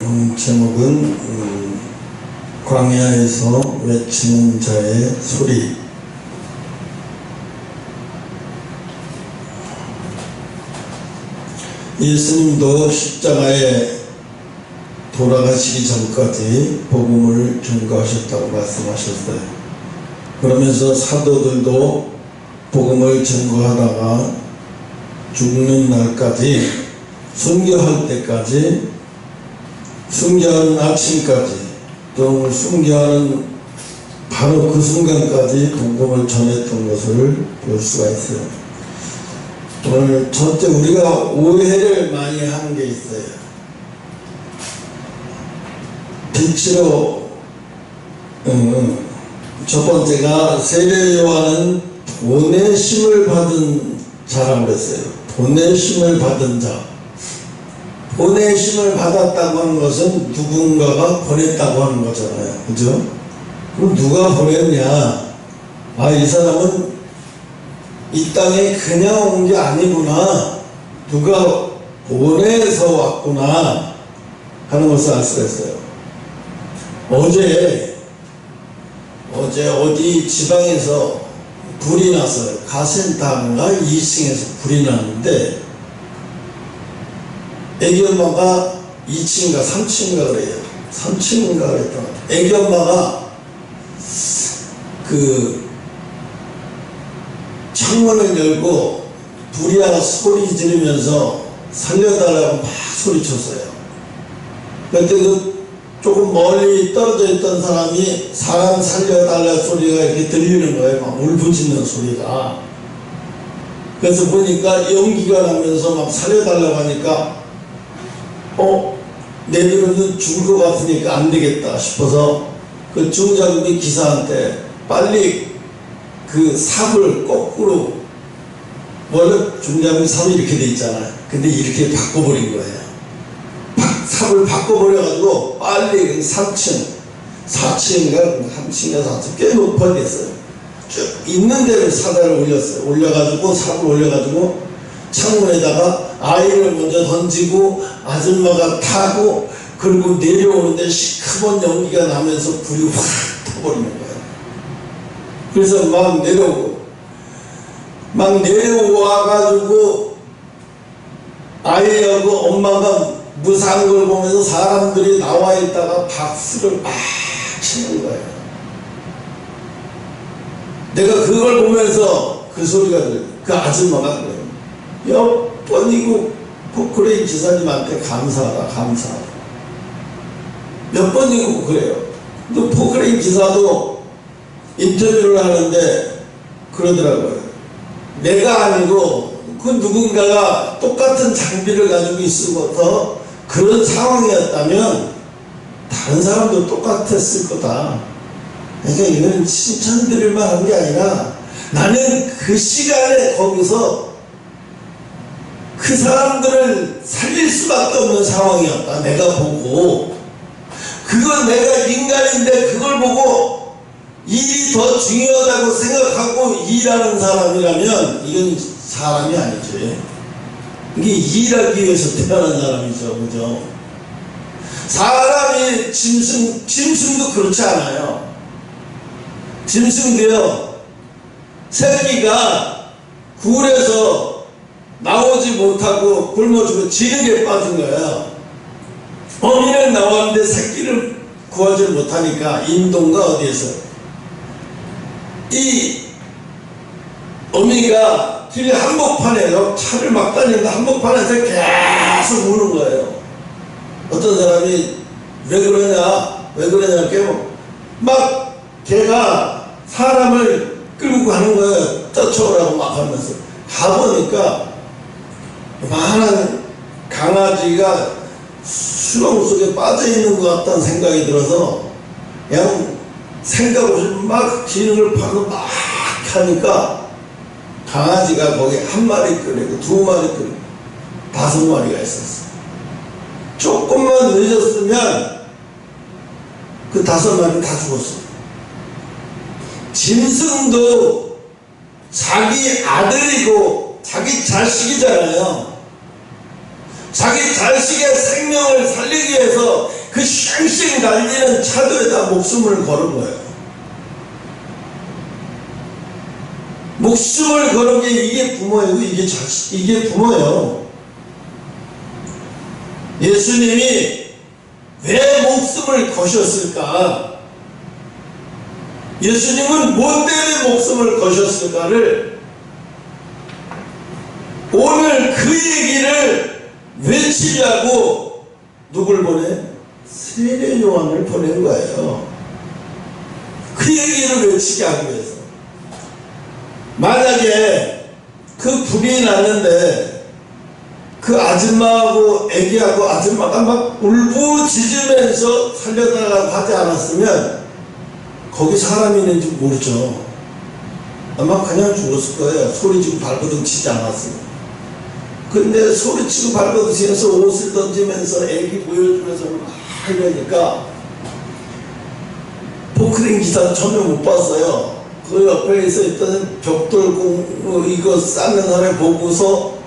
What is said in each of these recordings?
제목은 광야에서 외치는 자의 소리. 예수님도 십자가에 돌아가시기 전까지 복음을 전거하셨다고 말씀하셨어요. 그러면서 사도들도 복음을 전거하다가 죽는 날까지, 순교할 때까지, 순교하는 아침까지, 또 순교하는 바로 그 순간까지 복음을 전했던 것을 볼 수가 있어요. 오늘 첫째, 우리가 오해를 많이 하는 게 있어요. 빛으로 첫 번째가 세례 요한은 보내심을 받은 자라고 그랬어요. 보내심을 받은 자. 보내심을 받았다고 하는 것은 누군가가 보냈다고 하는 거잖아요. 그죠? 그럼 누가 보냈냐? 아, 이 사람은 이 땅에 그냥 온 게 아니구나. 누가 보내서 왔구나 하는 것을 알 수가 있어요. 어제 어디 지방에서 불이 났어요. 가센터인가 2층에서 불이 났는데 애기 엄마가 2층인가 3층인가 그래요. 3층인가 그랬던 것 같아요. 애기 엄마가 그 창문을 열고 불이 나서 소리 지르면서 살려달라고 막 소리쳤어요. 그런데 그 조금 멀리 떨어져 있던 사람이 사람 살려달라 소리가 이렇게 들리는 거예요. 막 울부짖는 소리가. 그래서 보니까 연기가 나면서 막 살려달라고 하니까 내비로는 죽을 것 같으니까 안 되겠다 싶어서 그 중장비 기사한테 빨리 그 삽을 거꾸로, 원래 중장비 삽이 이렇게 돼 있잖아요. 근데 이렇게 바꿔버린 거예요. 삽을 바꿔버려가지고 빨리 3층, 4층인가 3층인가 4층 꽤 높아졌어요. 쭉 있는 대로 사다를 올렸어요. 올려가지고 삽을 올려가지고 창문에다가 아이를 먼저 던지고 아줌마가 타고, 그리고 내려오는데 시커먼 연기가 나면서 불이 확 타버리는 거예요. 그래서 막 내려와가지고 아이하고 엄마가 무사한 걸 보면서 사람들이 나와 있다가 박수를 막 치는 거예요. 내가 그걸 보면서 그 소리가 들려요. 그 아줌마가 그래요. 몇 번이고 포크레인 기사님한테 감사하다. 몇 번이고 그래요. 또 포크레인 기사도 인터뷰를 하는데 그러더라고요. 내가 아니고 그 누군가가 똑같은 장비를 가지고 있어서 그런 상황이었다면 다른 사람도 똑같았을 거다. 그러니까 이건 칭찬드릴 만한 게 아니라, 나는 그 시간에 거기서 그 사람들을 살릴 수밖에 없는 상황이었다. 내가 보고, 그건 내가 인간인데 그걸 보고 일이 더 중요하다고 생각하고 일하는 사람이라면 이건 사람이 아니지. 이게 일하기 위해서 태어난 사람이죠. 그죠? 사람이 짐승도 그렇지 않아요. 짐승도요, 새끼가 굴에서 나오지 못하고 굶어 죽어 지르게 빠진 거예요. 어미는 나왔는데 새끼를 구하지 못하니까 인도인가 어디에서 이 어미가 길 한복판에요. 차를 막 다니는데 한복판에서 계속 우는 거예요. 어떤 사람이 왜 그러냐 이렇게 막 걔가 사람을 끌고 가는 거예요. 쫓아오라고 막 하면서. 가보니까 많은 강아지가 수렁 속에 빠져있는 것 같다는 생각이 들어서 그냥 생각 없이 막 기능을 파고 막 하니까 강아지가 거기 한 마리 끌리고 두 마리 끌리고 5마리가 있었어. 조금만 늦었으면 그 5마리 다 죽었어. 짐승도 자기 아들이고 자기 자식이잖아요. 자기 자식의 생명을 살리기 위해서 그 쌩쌩 달리는 차도에다 목숨을 거는 거예요. 목숨을 거는 게 이게 부모이고 이게 자식, 이게 부모예요. 예수님이 왜 목숨을 거셨을까? 예수님은 뭐 때문에 목숨을 거셨을까를 오늘 그 얘기를 외치려고 누굴 보내? 세례 요한을 보낸 거예요. 그 얘기를 외치게 하기 위해서. 만약에 그 불이 났는데 그 아줌마하고 애기하고 아줌마가 막 울부짖으면서 살려달라고 하지 않았으면 거기 사람이 있는지 모르죠. 아마 그냥 죽었을 거예요. 소리치고 발버둥 치지 않았으면. 근데 소리치고 발버둥 치면서 옷을 던지면서 애기 보여주면서 막 하려니까 포크레인 기사는 전혀 못 봤어요. 그 옆에 있던 벽돌 이거 쌓는 사람을 보고서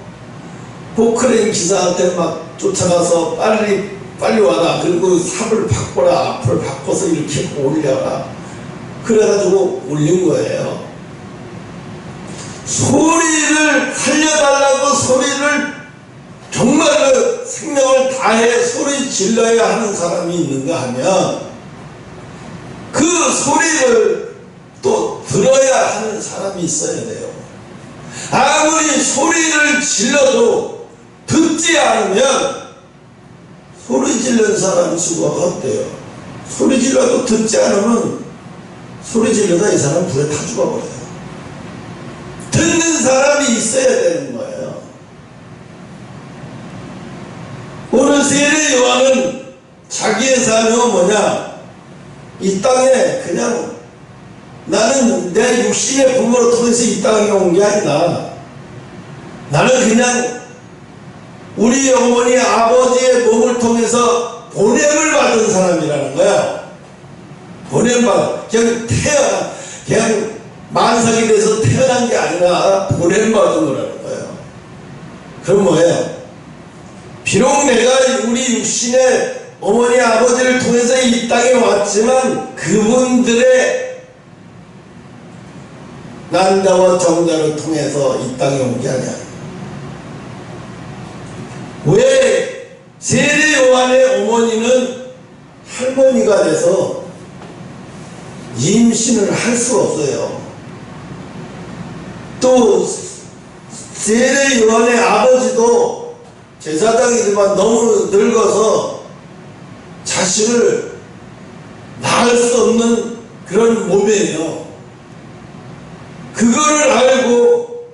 포크레인 기사한테 막 쫓아가서 빨리 와라. 그리고 삽을 바꿔라. 앞을 바꿔서 이렇게 올려라. 그래가지고 올린 거예요. 소리를 살려달라고 소리를 정말로 생명을 다해 소리 질러야 하는 사람이 있는가 하면 그 소리를 또 들어야 하는 사람이 있어야 돼요. 아무리 소리를 질러도 듣지 않으면 소리 지르는 사람 수가 없대요. 소리 질러도 듣지 않으면 소리 질러다 이 사람 불에 타 죽어버려요. 듣는 사람이 있어야 되는 거예요. 오늘 세례 요한은 자기의 사명은 뭐냐? 이 땅에 그냥 나는 내 육신의 부모로 통해서 이 땅에 온 게 아니다. 나는 그냥 우리 어머니 아버지의 몸을 통해서 보냄을 받은 사람이라는 거야. 보냄받은, 그냥 만삭이 돼서 태어난 게 아니라 보냄받은 거라는 거예요. 그럼 뭐예요? 비록 내가 우리 육신의 어머니 아버지를 통해서 이 땅에 왔지만 그분들의 난자와 정자를 통해서 이 땅에 온 게 아니야. 왜 세례 요한의 어머니는 할머니가 돼서 임신을 할 수 없어요. 또 세례 요한의 아버지도 제사장이지만 너무 늙어서 자식을 낳을 수 없는 그런 몸이에요. 그거를 알고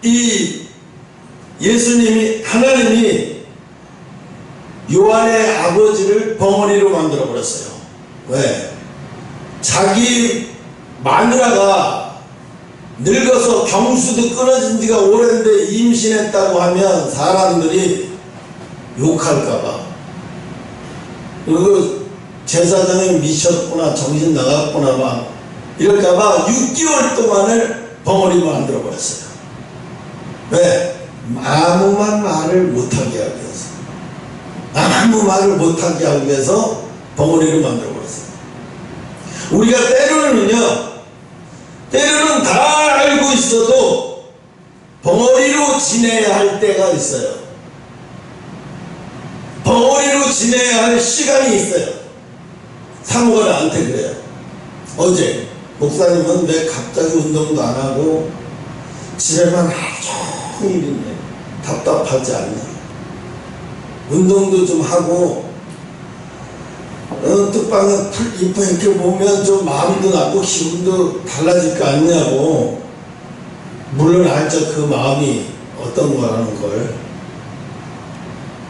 이 예수님이, 하나님이 요한의 아버지를 벙어리로 만들어 버렸어요. 왜? 자기 마누라가 늙어서 경수도 끊어진 지가 오랜데 임신했다고 하면 사람들이 욕할까봐. 그리고 제사장이 미쳤구나, 정신 나갔구나 막 이럴까봐 6개월 동안을 벙어리로 만들어 버렸어요. 왜? 아무만 말을 못하게 하기 위해서. 아무 말을 못하게 하기 위해서 벙어리를 만들어 버렸어요. 우리가 때로는 다 알고 있어도 벙어리로 지내야 할 때가 있어요. 벙어리로 지내야 할 시간이 있어요. 사모가 나한테 그래요. 어제 목사님은 왜 갑자기 운동도 안 하고 집에만 하루 종일 있네. 답답하지 않냐. 운동도 좀 하고 뜻방에 이렇게 보면 좀 마음도 낫고 기분도 달라질 거 아니냐고. 물론 알죠. 그 마음이 어떤 거라는 걸.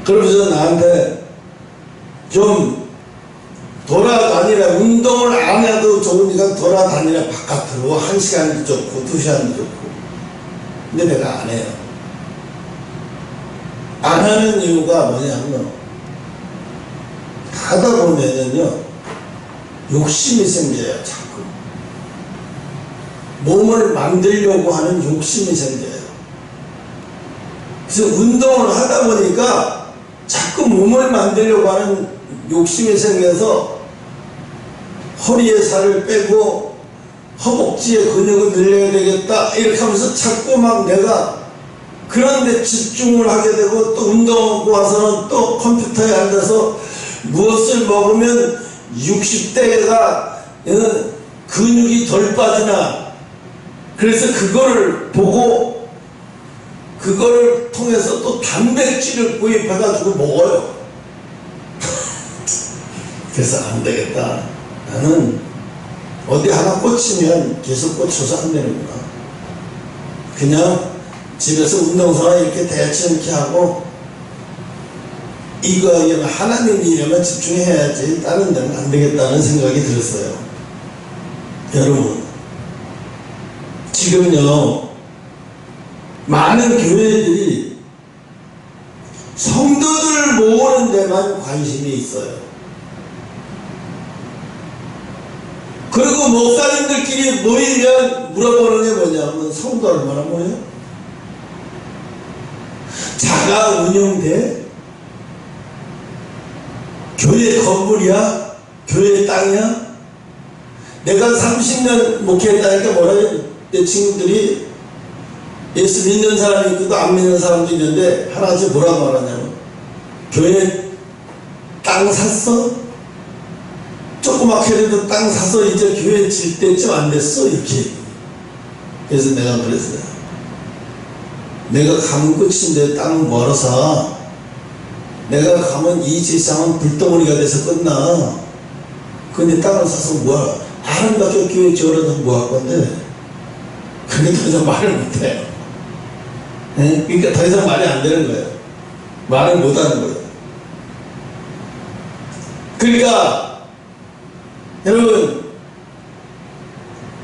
그러면서 나한테 좀 돌아다니라, 운동을 안 해도 좋으니까 돌아다니라, 바깥으로 1시간도 좋고 2시간도 좋고. 근데 내가 안 해요. 안 하는 이유가 뭐냐면 하다 보면은요 욕심이 생겨요. 자꾸 몸을 만들려고 하는 욕심이 생겨요. 그래서 운동을 하다 보니까 자꾸 몸을 만들려고 하는 욕심이 생겨서 허리에 살을 빼고 허벅지에 근육을 늘려야 되겠다 이렇게 하면서 자꾸 막 내가 그런데 집중을 하게 되고, 또 운동하고 와서는 또 컴퓨터에 앉아서 무엇을 먹으면 60대가 근육이 덜 빠지나, 그래서 그거를 보고 그거를 통해서 또 단백질을 구입해가지고 먹어요. 그래서 안 되겠다. 나는 어디 하나 꽂히면 계속 꽂혀서 안 되는구나. 그냥 집에서 운동선화 이렇게 대충 이렇게 하고, 이거 하나님 일에만 집중해야지 다른 데는 안 되겠다는 생각이 들었어요. 여러분, 지금요 많은 교회들이 성도들 모으는 데만 관심이 있어요. 그리고 목사님들끼리 모이면 물어보는 게 뭐냐면 성도 얼마나 모여? 자가 운영돼? 교회 건물이야? 교회 땅이야? 내가 30년 목회했다니까 뭐라 해? 내 친구들이 예수 믿는 사람이 있고 안 믿는 사람도 있는데 하나씩 뭐라고 말하냐면, 교회 땅 샀어? 조그맣게라도 땅 사서 이제 교회 질 때쯤 안 됐어? 이렇게. 그래서 내가 그랬어요. 내가 가면 끝인데 땅은 멀어서, 내가 가면 이 세상은 불덩어리가 돼서 끝나. 근데 땅을 사서 뭐야? 아름답게 교회 지어놓아서 뭐 할 건데? 그게 더 이상 말을 못해요. 네? 그러니까 더 이상 말이 안 되는 거예요. 말을 못 하는 거예요. 그러니까 여러분,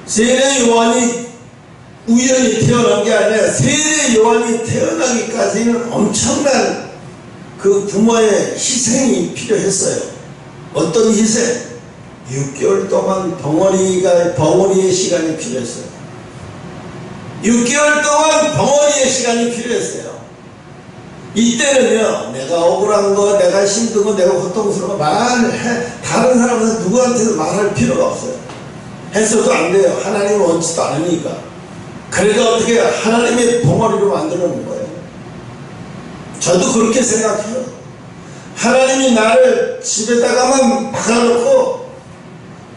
세례 요한이 우연히 태어난 게 아니라 세례 요한이 태어나기까지는 엄청난 그 부모의 희생이 필요했어요. 어떤 희생? 6개월 동안 벙어리의 시간이 필요했어요. 6개월 동안 벙어리의 시간이 필요했어요. 이때는요, 내가 억울한 거, 내가 힘든 거, 내가 고통스러운 거 말해, 다른 사람한테 누구한테도 말할 필요가 없어요. 했어도 안 돼요. 하나님은 원치도 않으니까. 그래서 어떻게 하나님의 벙어리로 만들어 놓은 거예요. 저도 그렇게 생각해요. 하나님이 나를 집에다가만 박아놓고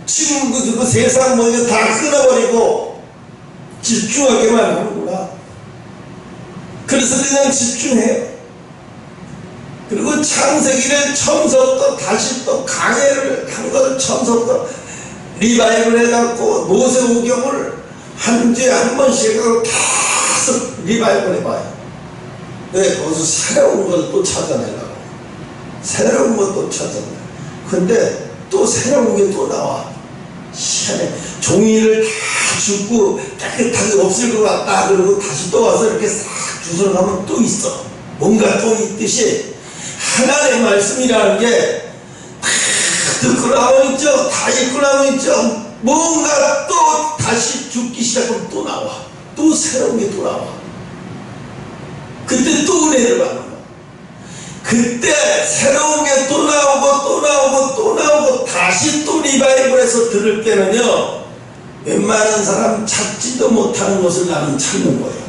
친구 그리고 세상 뭐 이거 다 끊어버리고 집중하게만 하는구나. 그래서 그냥 집중해요. 그리고 창세기를 처음부터 다시 또 강해를 한 것을 처음부터 리바이브를 해갖고 모세오경을 한 주에 한 번씩 하고 계속 리바이브를 해봐요. 왜? 거기서 새로운 걸 또 찾아내려고. 새로운 걸 또 찾아내. 근데 또 새로운 게 또 나와. 희한해. 종이를 다 줍고 깨끗하게 없을 것 같다. 그러고 다시 또 와서 이렇게 싹 주워 가면 또 있어. 뭔가 또 있듯이 하나님의 말씀이라는 게 다 듣고 나면 있죠. 다 읽고 나면 있죠. 뭔가 또 다시 죽기 시작하면 또 나와. 또 새로운 게 또 나와. 그때 또 은혜를 받는 거야. 그때 새로운 게 또 나오고 또 나오고 또 나오고 다시 또 리바이벌해서 들을 때는요, 웬만한 사람 찾지도 못하는 것을 나는 찾는 거예요.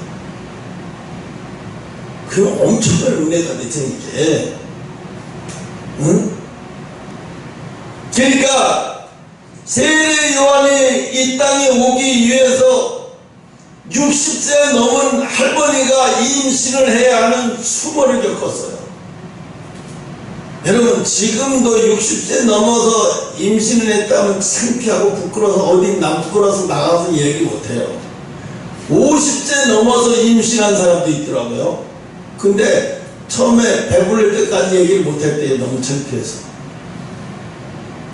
그 엄청난 은혜가 되죠, 이게. 응? 그러니까 세례 요한이 이 땅에 오기 위해서 60세 넘은 할머니가 임신을 해야 하는 수모를 겪었어요. 여러분, 지금도 60세 넘어서 임신을 했다면 창피하고 부끄러워서 어디 부끄러워서 나가서 얘기 못해요. 50세 넘어서 임신한 사람도 있더라고요. 근데 처음에 배부를 때까지 얘기를 못했대요. 너무 창피해서.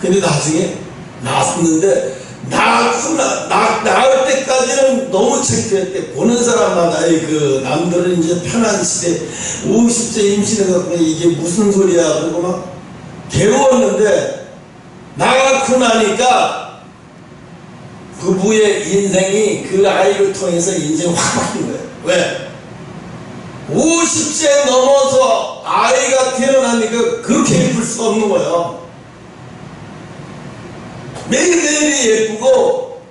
근데 나중에 낳았는데 낳을 때까지는 너무 창피했대. 보는 사람마다 그 남들은 이제 편한 시대 50세 임신해갖고 이게 무슨 소리야 그러고 막 괴로웠는데 낳고 나니까 부부의 인생이 그 아이를 통해서 인생이 확 바뀐 거예요. 왜? 50세 넘어서 아이가 태어나니까 그렇게 예쁠 수가 없는 거예요. 매일매일이 예쁘고,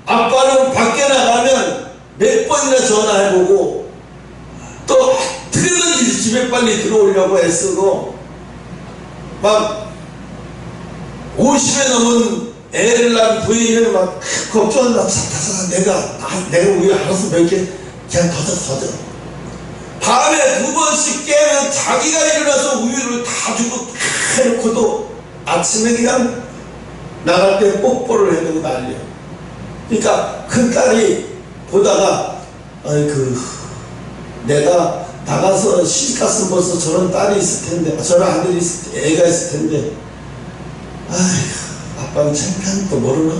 아빠는 밖에 나가면 몇 번이나 전화해보고, 또 어떻게든지 집에 빨리 들어오려고 애쓰고, 막 50에 넘은 애를 낳은 부인을 막 걱정한다. 내가 우유 알아서 먹게 그냥 더져. 밤에 2번씩 깨면 자기가 일어나서 우유를 다 주고 다 해놓고도 아침에 그냥 나갈 때 뽀뽀를 해주고 난리야. 그러니까 큰딸이 보다가 내가 나가서 시집갔으면 벌써 저런 딸이 있을 텐데, 저런 아들이 애가 있을 텐데, 아휴, 아빠는 창피한 거 모르나?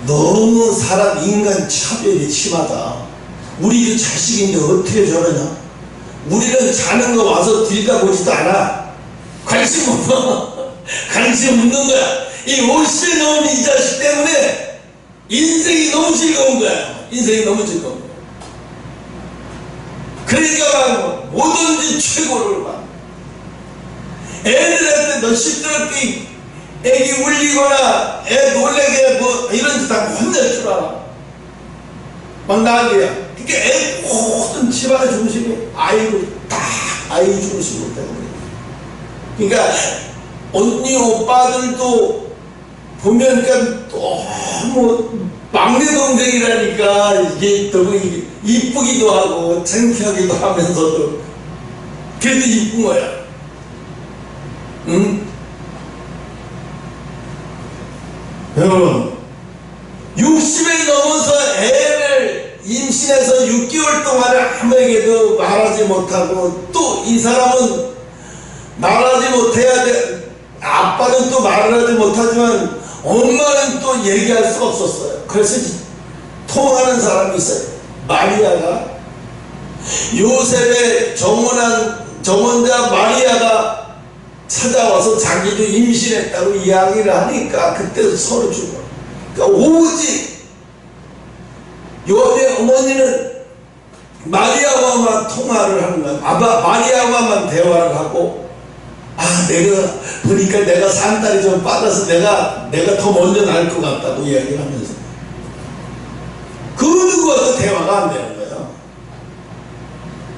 너무 인간 차별이 심하다. 우리 자식인데 어떻게 저러냐? 우리는 자는 거 와서 들여다보지도 않아. 관심 없어. 관심 없는 거야. 이 50에 넘은 이 자식 때문에 인생이 너무 즐거운 거야. 인생이 너무 즐거운 거야. 그러니까 막 뭐든지 최고를 막 애들한테 너 시끄럽게 애기 울리거나 애 놀래게 뭐 이런 짓 다 혼낼 줄 알아. 막 난리야. 그러니까 애 모든 집안의 중심이 아이 중심으로 되는 거야. 그러니까 언니 오빠들도 보면 그러니까 너무 막내 동생이라니까 이게 너무 이쁘기도 하고 창피하기도 하면서도 그래도 이쁜 거야. 응? 여러분, 60에 넘어서 애를 임신해서 6개월 동안에 아무에게도 말하지 못하고, 또 이 사람은 말하지 못해야 돼. 아빠는 또 말을 하지 못하지만 엄마는 또 얘기할 수가 없었어요. 그래서 통하는 사람이 있어요. 마리아가, 요셉의 정원자 마리아가 찾아와서 자기도 임신했다고 이야기를 하니까 그때 서로 죽어. 그러니까 오직 요셉의 어머니는 마리아와만 통화를 하는 거야. 마리아와만 대화를 하고, 내가 보니까 내가 산딸이 좀 빠져서 내가 더 먼저 날 것 같다고 이야기를 하면서 그 누구와도 대화가 안 되는 거예요.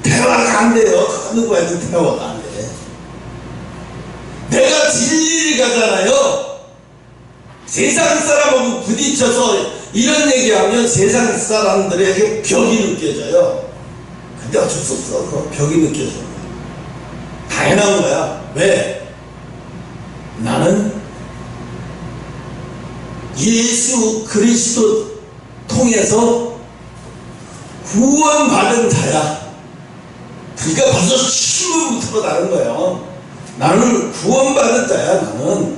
대화가 안 돼요. 그 누구와도 대화가 안 돼. 내가 진리를 가잖아요. 세상 사람하고 부딪혀서 이런 얘기하면 세상 사람들에게 벽이 느껴져요. 근데 어쩔 수 없어. 그 벽이 느껴져. 당연한 거야. 왜? 나는 예수 그리스도 통해서 구원받은 자야. 그러니까 벌써 신문부터가 다른 거예요. 나는 구원받은 자야. 나는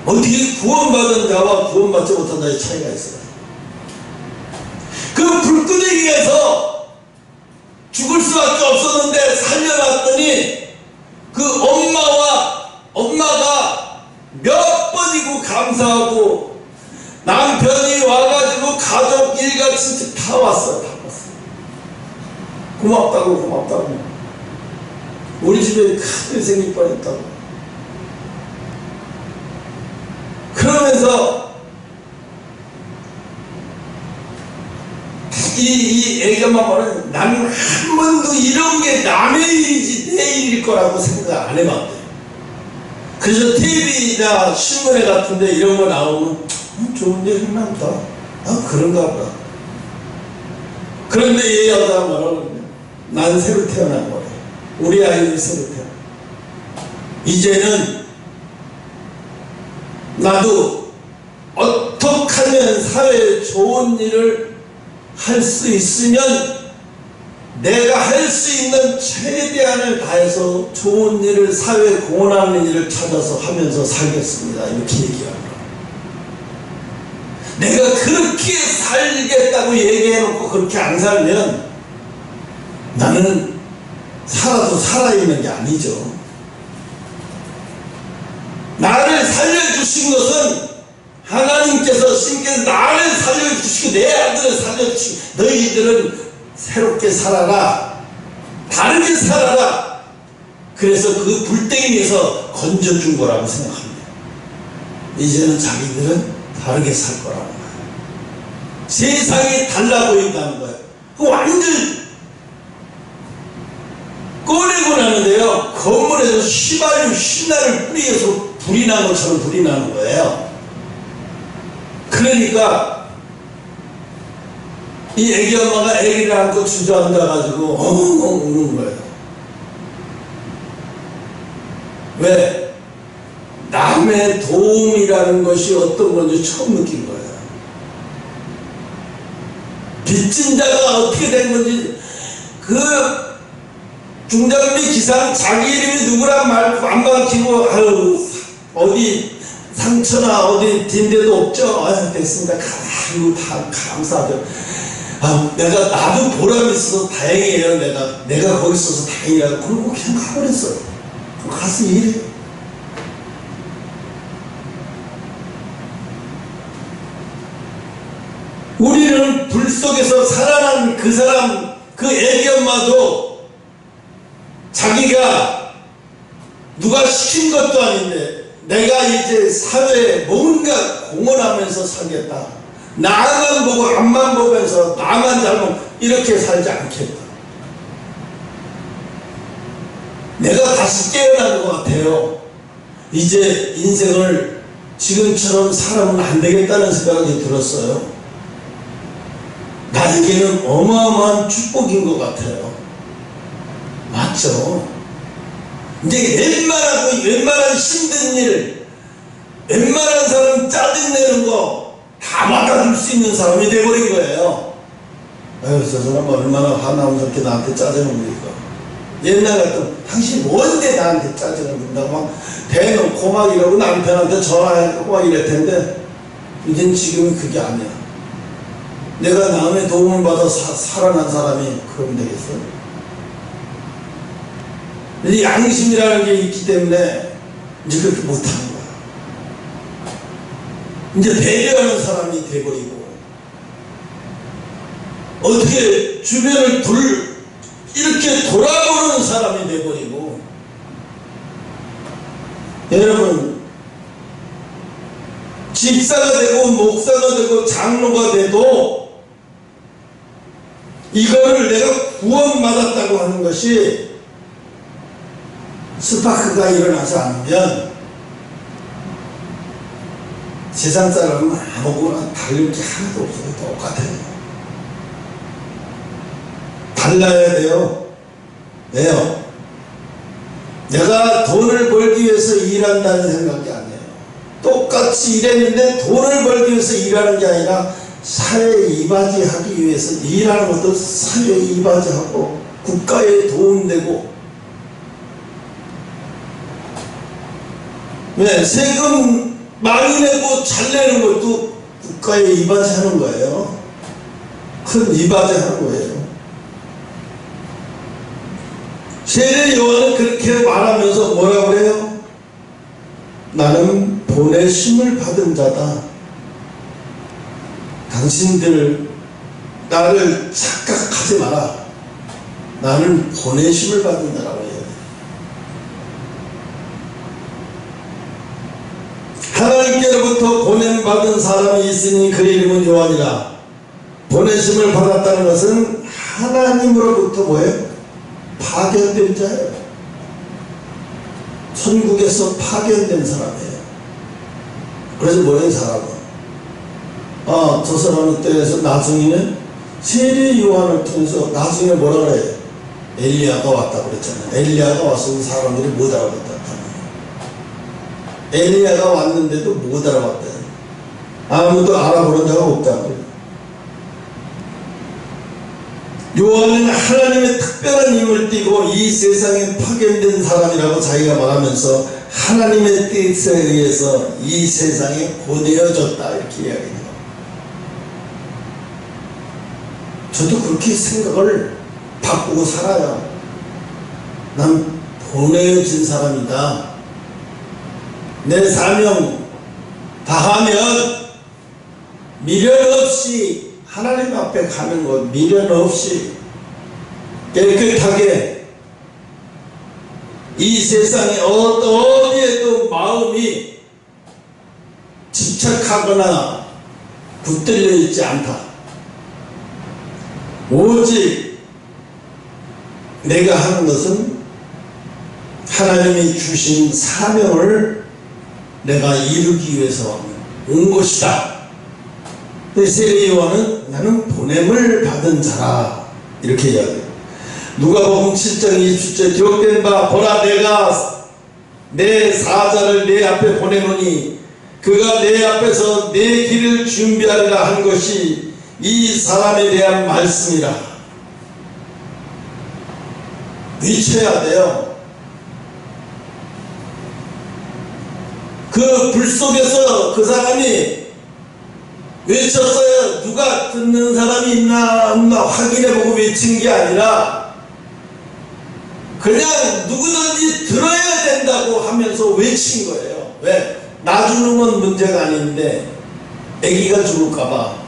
어떻게 구원받은 자와 구원받지 못한 자의 차이가 있어요. 그 불끄댕이에서 죽을 수밖에 없었는데 살려놨더니 그 엄마가 몇 번이고 감사하고, 남편이 와가지고 가족 일가친척 다 왔어요. 고맙다고. 우리 집에 큰일 생길 뻔했다고. 그러면서 이 애가만 말하는, 나는 한 번도 이런 게 남의 일이지 내 일일 거라고 생각 안 해봤대. 그래서 TV나 신문에 같은데 이런 거 나오면 좋은 일 했나 보다. 그런가 보다. 그런데 이 여자가 뭐라고 그러냐. 난 새로 태어난 거래. 우리 아이들이 새로 태어나. 이제는 나도 어떻게 하면 사회에 좋은 일을 할 수 있으면 내가 할 수 있는 최대한을 다해서 좋은 일을, 사회에 공헌하는 일을 찾아서 하면서 살겠습니다. 이렇게 얘기합니다. 내가 그렇게 살겠다고 얘기해놓고 그렇게 안 살면 나는 살아도 살아있는 게 아니죠. 나를 살려주신 것은 하나님께서, 신께서 나를 살려주시고 내 아들을 살려주시고, 너희들은 새롭게 살아라. 다르게 살아라. 그래서 그 불땡이에서 건져준 거라고 생각합니다. 이제는 자기들은 다르게 살 거라고. 세상이 달라 보인다는 거예요. 그 완전 꺼내고 나는데요, 건물에서 휘발유 신나를 뿌리에서 불이 난 것처럼 불이 나는 거예요. 그러니까 이 애기 엄마가 애기를 안고 주저앉아가지고 엉엉 우는 거예요. 왜? 남의 도움이라는 것이 어떤 건지 처음 느낀 거예요. 빚진 자가 어떻게 된 건지, 그 중장비 기사는 자기 이름이 누구란 말 안 밝히고, 아유, 어디 상처나 어디 딘데도 없죠? 아유, 됐습니다. 아유, 다 감사하죠. 아, 나도 보람 있어서 다행이에요. 내가 거기 있어서 다행이야. 그러고 그냥 가버렸어요. 가서 일해. 우리는 불 속에서 살아난 그 사람, 그 애기 엄마도 자기가 누가 시킨 것도 아닌데 내가 이제 사회에 뭔가 공헌하면서 살겠다. 나만 보고 앞만 보면서 나만 잘못 이렇게 살지 않겠다. 내가 다시 깨어난 것 같아요. 이제 인생을 지금처럼 살아면 안 되겠다는 생각이 들었어요. 나에게는 어마어마한 축복인 것 같아요. 맞죠? 이제 웬만한 힘든 일, 웬만한 사람 짜증내는 거 다 받아줄 수 있는 사람이 돼버린 거예요. 아유, 저 사람 얼마나 화나면 저렇게 나한테 짜증을 부리니까. 옛날 같으면 당신 뭔데 나한테 짜증을 부린다고 막 대놓고 막 이러고 남편한테 전화하고 막 이럴 텐데, 이젠 지금은 그게 아니야. 내가 남의 도움을 받아 살아난 사람이 그러면 되겠어? 이 양심이라는 게 있기 때문에 이제 그렇게 못하는 거야. 이제 배려하는 사람이 돼버리고, 어떻게 주변을 이렇게 돌아보는 사람이 돼버리고. 여러분, 집사가 되고 목사가 되고 장로가 돼도 이거를 내가 구원받았다고 하는 것이 스파크가 일어나지 않으면 세상 사람은 아무거나 다를 게 하나도 없어요. 똑같아요. 달라야 돼요. 왜요? 내가 돈을 벌기 위해서 일한다는 생각이 아니에요. 똑같이 일했는데 돈을 벌기 위해서 일하는 게 아니라 사회에 이바지하기 위해서 일하는 것도 사회에 이바지하고 국가에 도움되고. 왜? 세금 많이 내고 잘 내는 것도 국가에 이바지하는 거예요. 큰 이바지하는 거예요. 세례 요한은 그렇게 말하면서 뭐라 그래요? 나는 보내심을 받은 자다. 당신들 나를 착각하지 마라. 나는 보내심을 받은 자라고 해요. 하나님께로부터 보냄받은 사람이 있으니 그 이름은 요한이라. 보내심을 받았다는 것은 하나님으로부터 뭐예요? 파견된 자예요. 천국에서 파견된 사람이에요. 그래서 뭐예요, 사람은? 저 사람은 때에서 나중에는 세례 요한을 통해서 나중에 뭐라 그래요? 엘리야가 왔다고 그랬잖아요. 엘리야가 와서 사람들이 못 알아봤다. 엘리야가 왔는데도 못 알아봤다. 아무도 알아보는 자가 없다고. 요한은 하나님의 특별한 힘을 띠고 이 세상에 파견된 사람이라고 자기가 말하면서 하나님의 뜻에 의해서 이 세상에 보내어졌다 이렇게 이야기해요. 저도 그렇게 생각을 바꾸고 살아요. 난 보내어진 사람이다. 내 사명 다하면 미련 없이 하나님 앞에 가는 것, 미련 없이 깨끗하게 이 세상에 어디에도 마음이 집착하거나 붙들려 있지 않다. 오직 내가 하는 것은 하나님이 주신 사명을 내가 이루기 위해서 온 것이다. 세례 요한은 나는 보냄을 받은 자라 이렇게 이야기해요. 누가복음 7장 27절 기록된 바 보라 내가 내 사자를 내 앞에 보내노니 그가 내 앞에서 내 길을 준비하리라 한 것이 이 사람에 대한 말씀이라. 외쳐야 돼요. 그 불 속에서 그 사람이 외쳤어요. 누가 듣는 사람이 있나 없나 확인해보고 외친 게 아니라 그냥 누구든지 들어야 된다고 하면서 외친 거예요. 왜? 나 죽으면 문제가 아닌데 아기가 죽을까봐.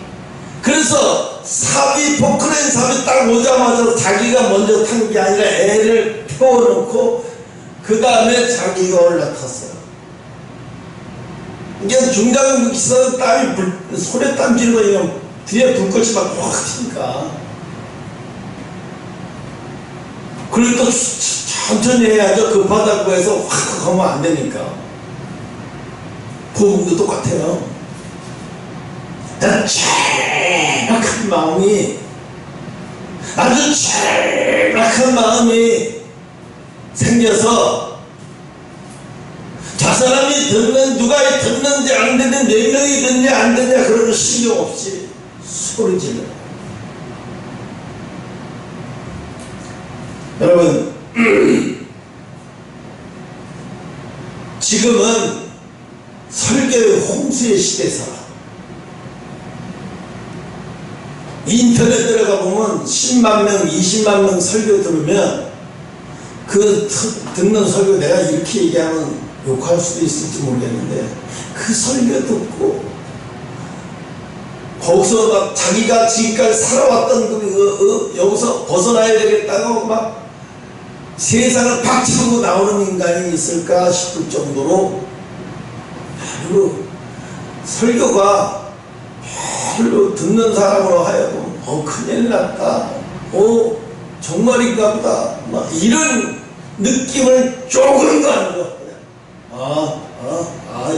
그래서 삽이 포크레인 삽이 딱 오자마자 자기가 먼저 탄 게 아니라 애를 태워놓고 그 다음에 자기가 올라탔어요. 이게 중장 기사는 땀이 손에 땀 쥐는 거니까 뒤에 불꽃이 막 확 튀니까. 그리고 또 천천히 해야죠. 급하다고 해서 확 하면 안 되니까. 복음도 똑같아요. 절박한 마음이, 아주 절박한 마음이 생겨서 저 사람이 듣는, 누가 듣는지 안 듣는, 4명이 듣냐 안 듣냐 그런 거 신경 없이 소리 질러. 여러분 지금은 설교의 홍수의 시대에 살아. 인터넷 들어가 보면 10만 명, 20만 명 설교 들으면 그 듣는 설교 내가 이렇게 얘기하면 욕할 수도 있을지 모르겠는데 그 설교 듣고 거기서 막 자기가 지금까지 살아왔던 여기서 벗어나야 되겠다고 막 세상을 박차고 나오는 인간이 있을까 싶을 정도로 별로 설교가 별로 듣는 사람으로 하여금 큰일 났다, 정말인가 보다 막 이런 느낌을 조금도 안 줘.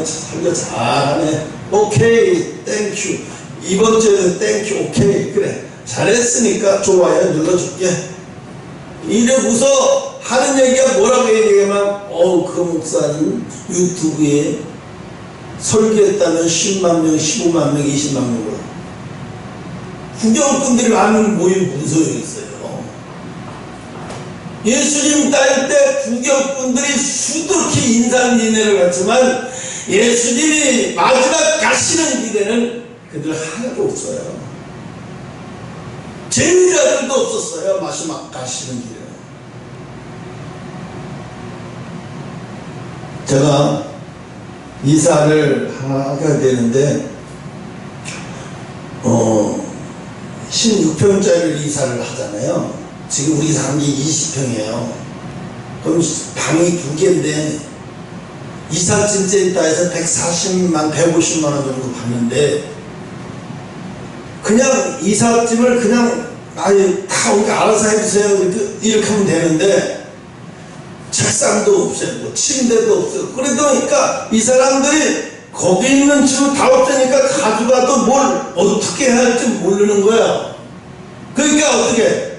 설교 잘하네. 오케이, 땡큐. 이번 주에는 땡큐, 오케이, 그래. 잘했으니까 좋아요, 눌러줄게. 이러고서 하는 얘기가 뭐라고 얘기하면, 그 목사님 유튜브에 설교했다면 10만 명, 15만 명, 20만 명으로. 구경꾼들이 많은 모임 무슨 소용이 있어요? 예수님 따를 때 구경꾼들이 수두룩히 인산인해를 갖지만 예수님이 마지막 가시는 길에는 그들 하나도 없어요. 제자들도 없었어요. 마지막 가시는 길에. 제가 이사를 하게 되는데 16평짜리를 이사를 하잖아요. 지금 우리 사는 게 20평이에요. 그럼 방이 2개인데 이삿짐 센터에서 140만, 150만 원 정도 받는데 그냥 이삿짐을 그냥 다 우리가 알아서 해주세요 이렇게 하면 되는데 책상도 없어요. 뭐 침대도 없어요. 그러니까 이 사람들이 거기 있는 집을 다 없으니까 가져가도 뭘 어떻게 해야 할지 모르는 거야. 그러니까 어떻게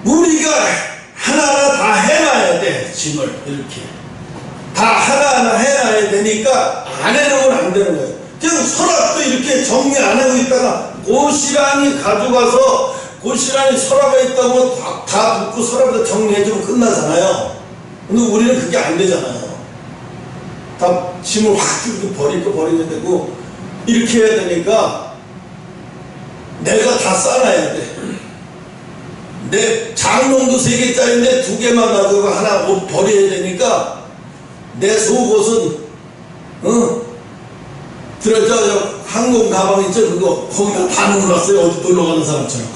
우리가 하나하나 다 해놔야 돼. 짐을 이렇게 다 하나하나 해놔야 되니까 안 해놓으면 안 되는 거예요. 그냥 서랍도 이렇게 정리 안 하고 있다가 고시란이 가져가서 고시란이 서랍에 있다고 다 붓고 서랍에 정리해주면 끝나잖아요. 근데 우리는 그게 안 되잖아요. 다 짐을 확 줄고 버리게 되고 이렇게 해야 되니까 내가 다 싸놔야 돼. 내 장롱도 3개짜리인데 2개만 놔두고 하나 옷 버려야 되니까 내 속옷은 들어져 항공 가방 있죠? 그거 거기다 다 넣어놨어요. 어디 놀러 가는 사람처럼.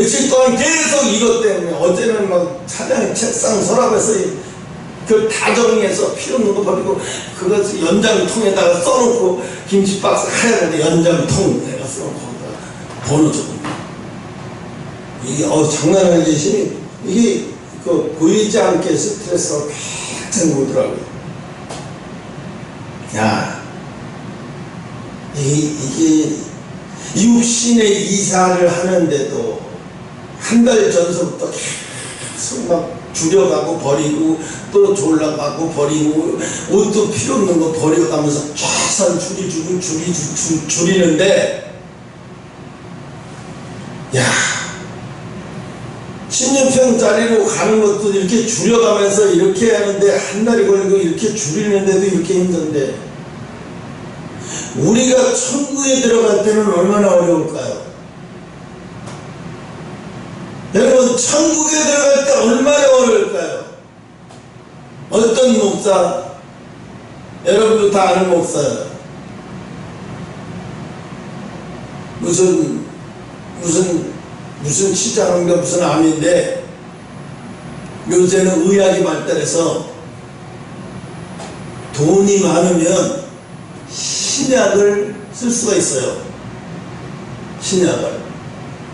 며칠 동안 계속 이것 때문에 어제는 막 차량 책상 서랍에서 그걸 다 정리해서 필요 없는 거 버리고 그것 연장통에다가 써놓고 김치 박스 하얀데 연장통 내가 써놓고 거기다가 번호 적고 이게 장난 아니지 힘이 이게 그 보이지 않게 스트레스가 굉장히 오더라고요. 야 이게 육신의 이사를 하는데도 한 달 전서부터 계속 막 줄여가고 버리고 또 졸라가고 버리고 옷도 필요 없는 거 버려가면서 최소한 줄이는데 야 16평짜리로 가는 것도 이렇게 줄여가면서 이렇게 하는데 한 달이 걸리고 이렇게 줄이는데도 이렇게 힘든데 우리가 천국에 들어갈 때는 얼마나 어려울까요? 여러분 천국에 들어갈 때 얼마나 어려울까요? 어떤 목사? 여러분도 다 아는 목사예요. 무슨 치자인가 무슨 암인데 요새는 의학이 발달해서 돈이 많으면 신약을 쓸 수가 있어요. 신약을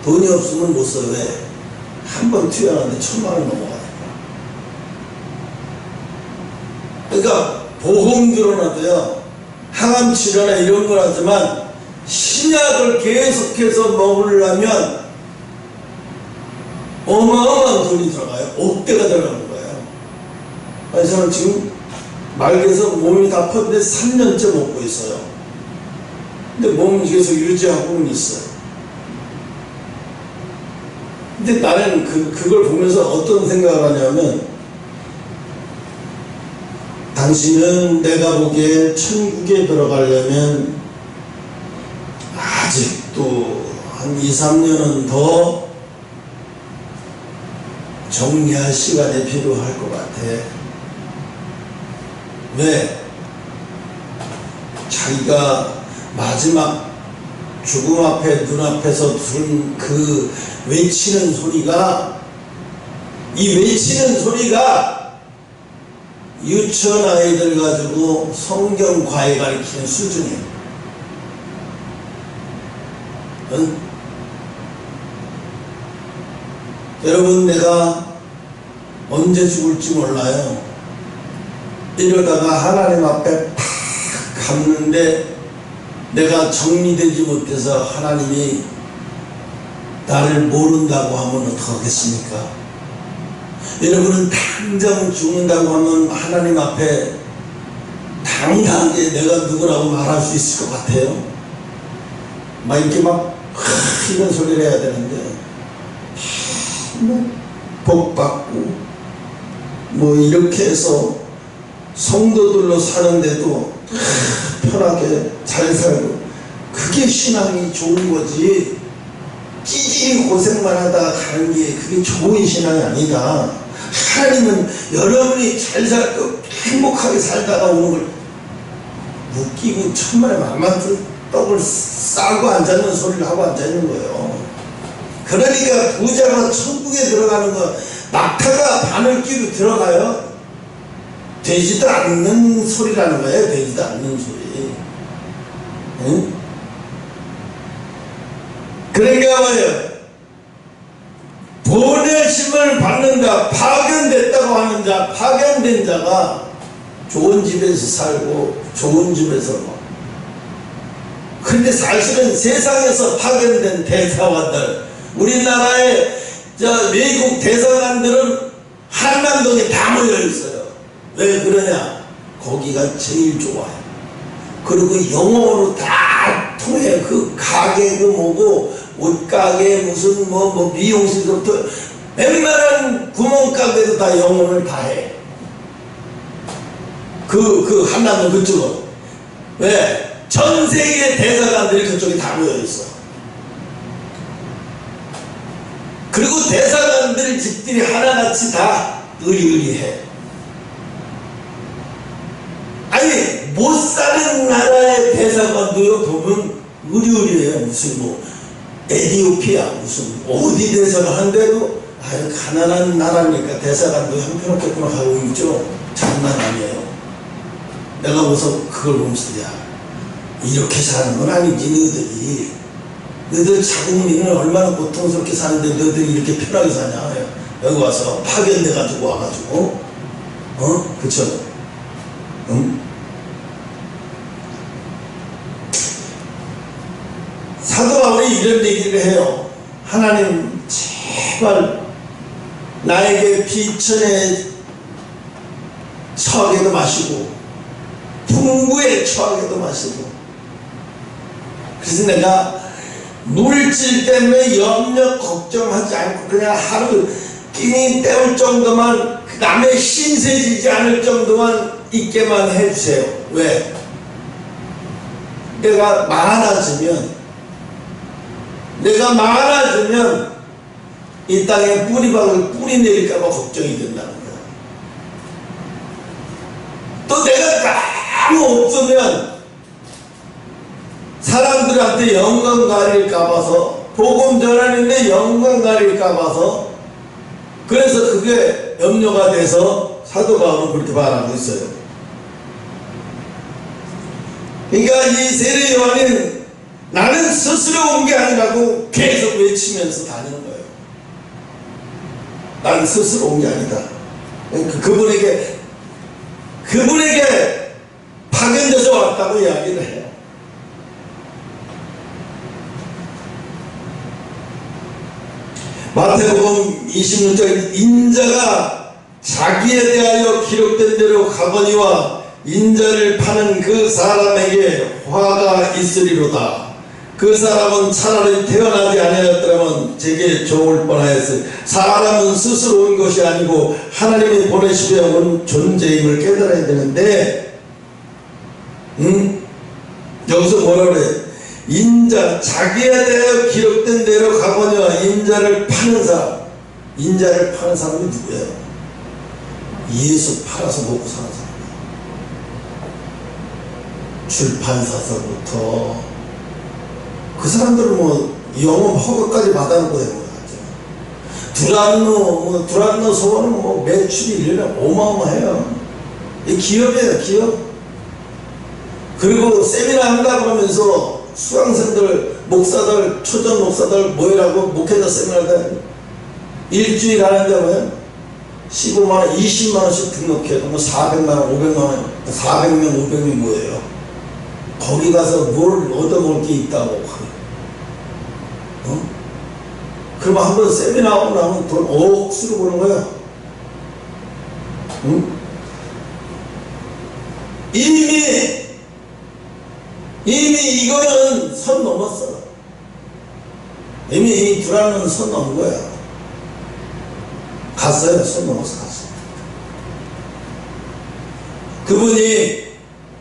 돈이 없으면 못 써요. 왜? 한 번 투여하는데 1000만원 넘어가니까. 그러니까 보험 들어놔도요 항암 치료나 이런 걸 하지만 신약을 계속해서 먹으려면 어마어마한 돈이 들어가요. 억대가 들어가는 거예요. 아니 저는 지금 말개에서 몸이 다 폈는데 3년째 먹고 있어요. 근데 몸을 계속 유지하고는 있어요. 근데 나는 그걸 보면서 어떤 생각을 하냐면 당신은 내가 보기에 천국에 들어가려면 아직도 한 2~3년은 더 정리할 시간이 필요할 것 같아. 왜? 자기가 마지막 죽음 앞에 눈앞에서 들은 그 외치는 소리가 이 외치는 소리가 유치원 아이들 가지고 성경 과외 가르치는 수준이에요. 응? 여러분 내가 언제 죽을지 몰라요. 이러다가 하나님 앞에 팍 갔는데 내가 정리되지 못해서 하나님이 나를 모른다고 하면 어떡하겠습니까? 여러분은 당장 죽는다고 하면 하나님 앞에 당당하게 내가 누구라고 말할 수 있을 것 같아요? 막 이렇게 막 이런 소리를 해야 되는데 복 받고 뭐 이렇게 해서 성도들로 사는데도 편하게 잘 살고 그게 신앙이 좋은 거지. 찌질이 고생만 하다가 가는 게 그게 좋은 신앙이 아니다. 하나님은 여러분이 잘 살고 행복하게 살다가 오는 걸 웃기고 천만에 만만한 떡을 싸고 앉아있는 소리를 하고 앉아있는 거예요. 그러니까 부자가 천국에 들어가는 거 낙타가 바늘귀로 들어가요. 되지도 않는 소리라는 거예요. 되지도 않는 소리. 응? 그러니까 뭐예요? 보내심을 받는다. 파견됐다고 하는 자, 파견된 자가 좋은 집에서 살고 좋은 집에서 근데 사실은 세상에서 파견된 대사관들, 우리나라의 외국 대사관들은 한남동에 다 모여 있어요. 왜 그러냐? 거기가 제일 좋아요. 그리고 영어로 다 통해. 그 가게 그 뭐고 옷가게 무슨 뭐 미용실부터 웬만한 구멍가게도 다 영어를 다 해. 그 한남동 그쪽은. 왜? 전 세계 대사관들이 그쪽에 다 모여 있어. 그리고 대사관들 집들이 하나같이 다 의리의리해. 아니 못 사는 나라의 대사관도요 보면 의리의리해요. 무슨 뭐 에티오피아 무슨 어디 대사를 하는데도 아유 가난한 나라니까 대사관도 형편없겠구나 하고 있죠. 장난 아니에요. 내가 우선 그걸 보면서 야 이렇게 사는 건 아니지. 너희들 자국민은 얼마나 고통스럽게 사는데 너희들이 이렇게 편하게 사냐. 여기 와서 파견돼가지고 와가지고 그쵸? 응? 사도 바울이 이런 얘기를 해요. 하나님 제발 나에게 비천에 처하게도 마시고 풍부에 처하게도 마시고 그래서 내가 물질 때문에 염려 걱정하지 않고 그냥 하루 끼니 때울 정도만 남의 신세지지 않을 정도만 있게만 해주세요. 왜? 내가 많아지면 이 땅에 뿌리박을 뿌리 내릴까봐 걱정이 된다는 거야. 또 내가 너무 없으면 사람들한테 영광 가릴까봐서 복음 전하는데 영광 가릴까봐서 그래서 그게 염려가 돼서 사도 바울은 그렇게 말하고 있어요. 그러니까 이 세례 요한은 나는 스스로 온 게 아니라고 계속 외치면서 다니는 거예요. 나는 스스로 온 게 아니다. 그분에게 파견돼서 왔다고 이야기를 해요. 마태복음 26절 인자가 자기에 대하여 기록된 대로 가거니와 인자를 파는 그 사람에게 화가 있으리로다. 그 사람은 차라리 태어나지 아니하였더라면 제게 좋을 뻔하였으니 사람은 스스로 온 것이 아니고 하나님이 보내시려 온 존재임을 깨달아야 되는데 여기서 뭐라 그래? 인자 자기에 대하여 기록된 대로 가거니와 인자를 파는 사람. 인자를 파는 사람이 누구예요? 예수 팔아서 먹고 사는 사람이에요. 출판사서부터 그 사람들은 뭐 영업 허가까지 받아놓고 되는 거 같죠. 두란노 소원은 뭐 매출이 1년에 어마어마해요. 이 기업이에요, 기업. 그리고 세미나 한다 그러면서 수강생들, 목사들, 초전 목사들 모이라고 목회자 세미나를 일주일 하는데 뭐야? 15만원, 20만원씩 등록해도 뭐 400만원, 500만원, 400명, 500명이 뭐예요? 거기 가서 뭘 얻어먹을 게 있다고. 그럼 한번 세미나 하고 나면 돈 억수로 버는 거야. 이미 이거는 선 넘었어. 이미 두라는 선 넘은 거야. 갔어요. 선 넘어서 갔어. 그분이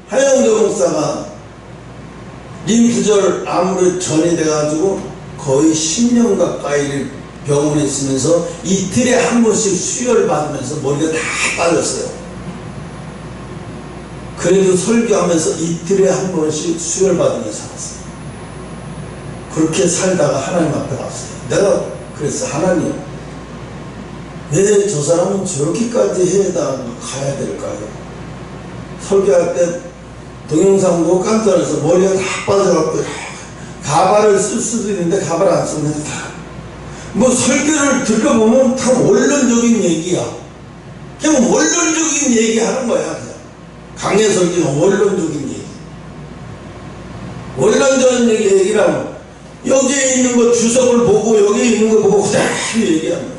하영조 목사가 림프절 암으로 전이 돼가지고 거의 10년 가까이 병원에 있으면서 이틀에 한 번씩 수혈 받으면서 머리가 다 빠졌어요. 그래도 설교하면서 이틀에 한 번씩 수혈 받으면서 살았어요. 그렇게 살다가 하나님 앞에 갔어요. 내가 그랬어. 하나님, 왜 저 사람은 저렇게까지 해다 가야 될까요? 설교할 때 동영상 보고 깜짝 놀라서 머리가 다 빠져갖고 가발을 쓸 수도 있는데 가발 안 쓰면 다 뭐 설교를 들어보면 다 원론적인 얘기야. 그냥 원론적인 얘기 하는 거야. 그냥 강해 설교는 원론적인 얘기. 원론적인 얘기라면 여기에 있는 거 주석을 보고 여기에 있는 거 보고 그대로 얘기하는 거야.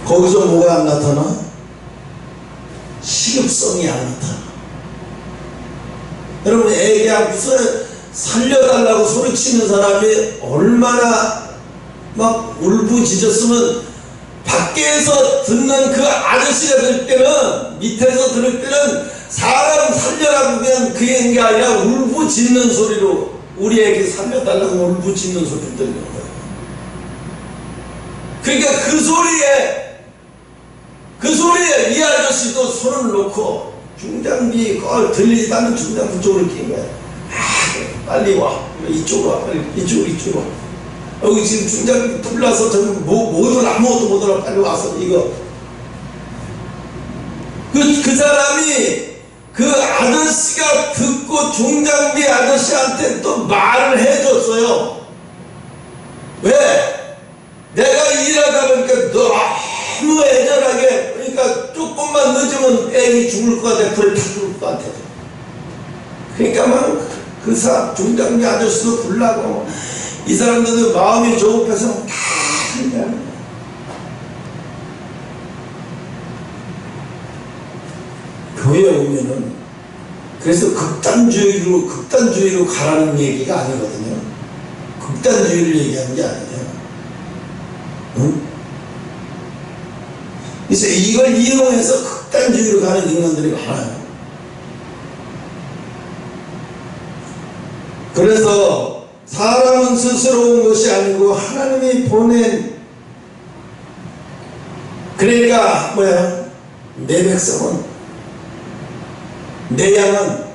거기서 뭐가 안 나타나? 시급성이 안 나타나. 여러분, 애기 앞에서 살려달라고 소리치는 사람이 얼마나 막 울부짖었으면 밖에서 듣는 그 아저씨가 들을 때는, 밑에서 들을 때는 사람 살려라고 그냥 그 얘기가 아니라 울부짖는 소리로 우리 애기 살려달라고 울부짖는 소리를 들리는 거예요. 그러니까 그 소리에 이 아저씨도 손을 놓고 중장비 들리지도 않는 중장비 쪽을 낀 거야. 빨리 와. 이쪽으로 와. 빨리 이쪽으로 와. 여기 지금 중장 불나서 저는 뭐든 아무것도 못 알아. 빨리 와서 이거. 그 사람이 그 아저씨가 듣고 중장비 아저씨한테 또 말을 해줬어요. 왜? 내가 일하다 보니까 너무 애절하게, 그러니까 조금만 늦으면 애기 죽을 것 같아. 불에 타 죽을 것 같아. 그러니까 막 그 중장비 아저씨도 불나고, 이 사람들은 마음이 조급해서 다 하는 거야. 교회 오면은, 그래서 극단주의로 가라는 얘기가 아니거든요. 극단주의를 얘기하는 게 아니에요. 응? 그래서 이걸 이용해서 극단주의로 가는 인간들이 많아요. 그래서 사람은 스스로 온 것이 아니고 하나님이 보낸, 그러니까 뭐야? 내 백성은, 내 양은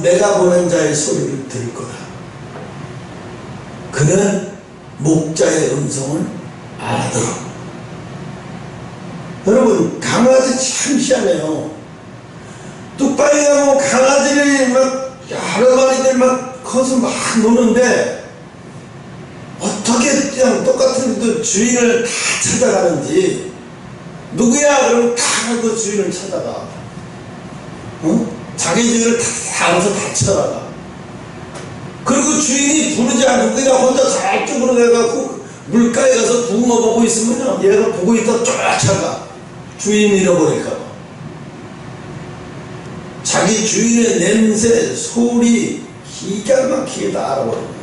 내가 보낸 자의 소리를 들을 거다. 그는 목자의 음성을 알아들어. 여러분, 강아지 참 희한해요. 뚝방이하고 강아지를 막 여러 마리들 막 커서 막 노는데, 어떻게 그냥 똑같은 그 주인을 다 찾아가는지. 누구야? 그러면 다 그 주인을 찾아가. 어? 자기 주인을 다 알아서 다 찾아가. 그리고 주인이 부르지 않고 그냥 혼자 저쪽으로 내가고 물가에 가서 붕어 보고 있으면 얘가 보고 있다 쫓아가. 주인 잃어버릴까봐. 자기 주인의 냄새, 소리 기가 막히게 다 알아버리는 거야.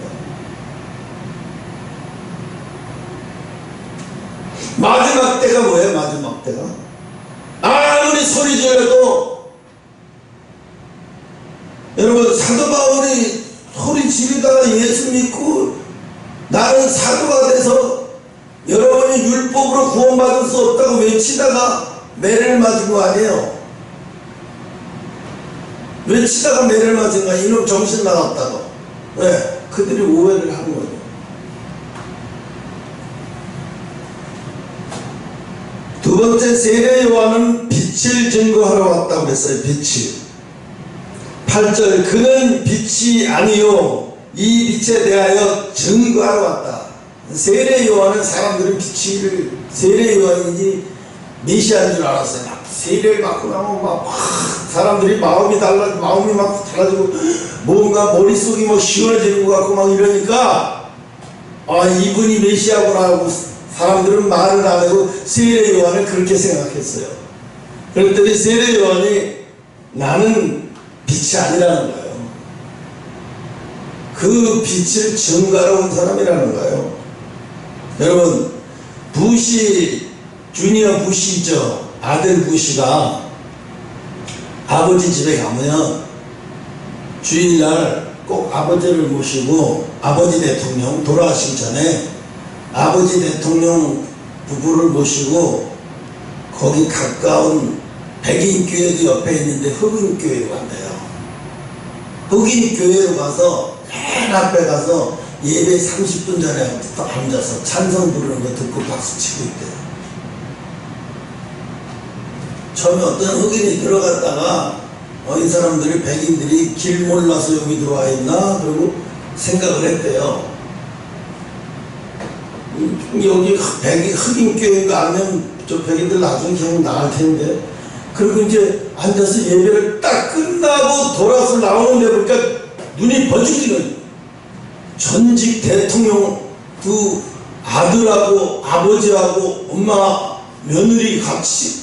마지막 때가 뭐예요? 마지막 때가 아무리 소리 지르도, 여러분, 사도 바울이 소리 지르다가 예수 믿고 나는 사도가 돼서 여러분이 율법으로 구원받을 수 없다고 외치다가 매를 맞은 거 아니에요. 외치다가 매를 맞은 거야. 이놈 정신 나갔다고. 왜? 그들이 오해를 하는 거예요. 두 번째, 세례 요한은 빛을 증거하러 왔다고 그랬어요. 빛을. 8절, 그는 빛이 아니요 이 빛에 대하여 증거하러 왔다. 세례 요한은 사람들은 세례 요한인지 메시아인 줄 알았어요. 막 세례를 받고 나면 막 사람들이 마음이 막 달라지고 뭔가 머릿속이 뭐 시원해지는 것 같고 막 이러니까, 아, 이분이 메시아구나 하고 사람들은 말을 안 하고 세례 요한을 그렇게 생각했어요. 그랬더니 세례 요한이 나는 빛이 아니라는 거예요. 그 빛을 증거하러 온 사람이라는 거예요. 여러분, 주니어 부시죠. 아들 부시가 아버지 집에 가면 주일날 꼭 아버지를 모시고, 아버지 대통령 돌아가시기 전에 아버지 대통령 부부를 모시고 거기 가까운 백인교회도 옆에 있는데 흑인교회로 간대요. 흑인교회로 가서 맨 앞에 가서 예배 30분 전에 앉아서 찬송 부르는 거 듣고 박수 치고 있대요. 처음에 어떤 흑인이 들어갔다가 이 사람들이, 백인들이 길 몰라서 여기 들어와 있나? 그러고 생각을 했대요. 여기 흑인 교회가 아니면 저 백인들 나중에 그냥 나갈 텐데. 그리고 이제 앉아서 예배를 딱 끝나고 돌아서 나오는데 보니까 눈이 번쩍이는 전직 대통령 그 아들하고 아버지하고 엄마 며느리 같이.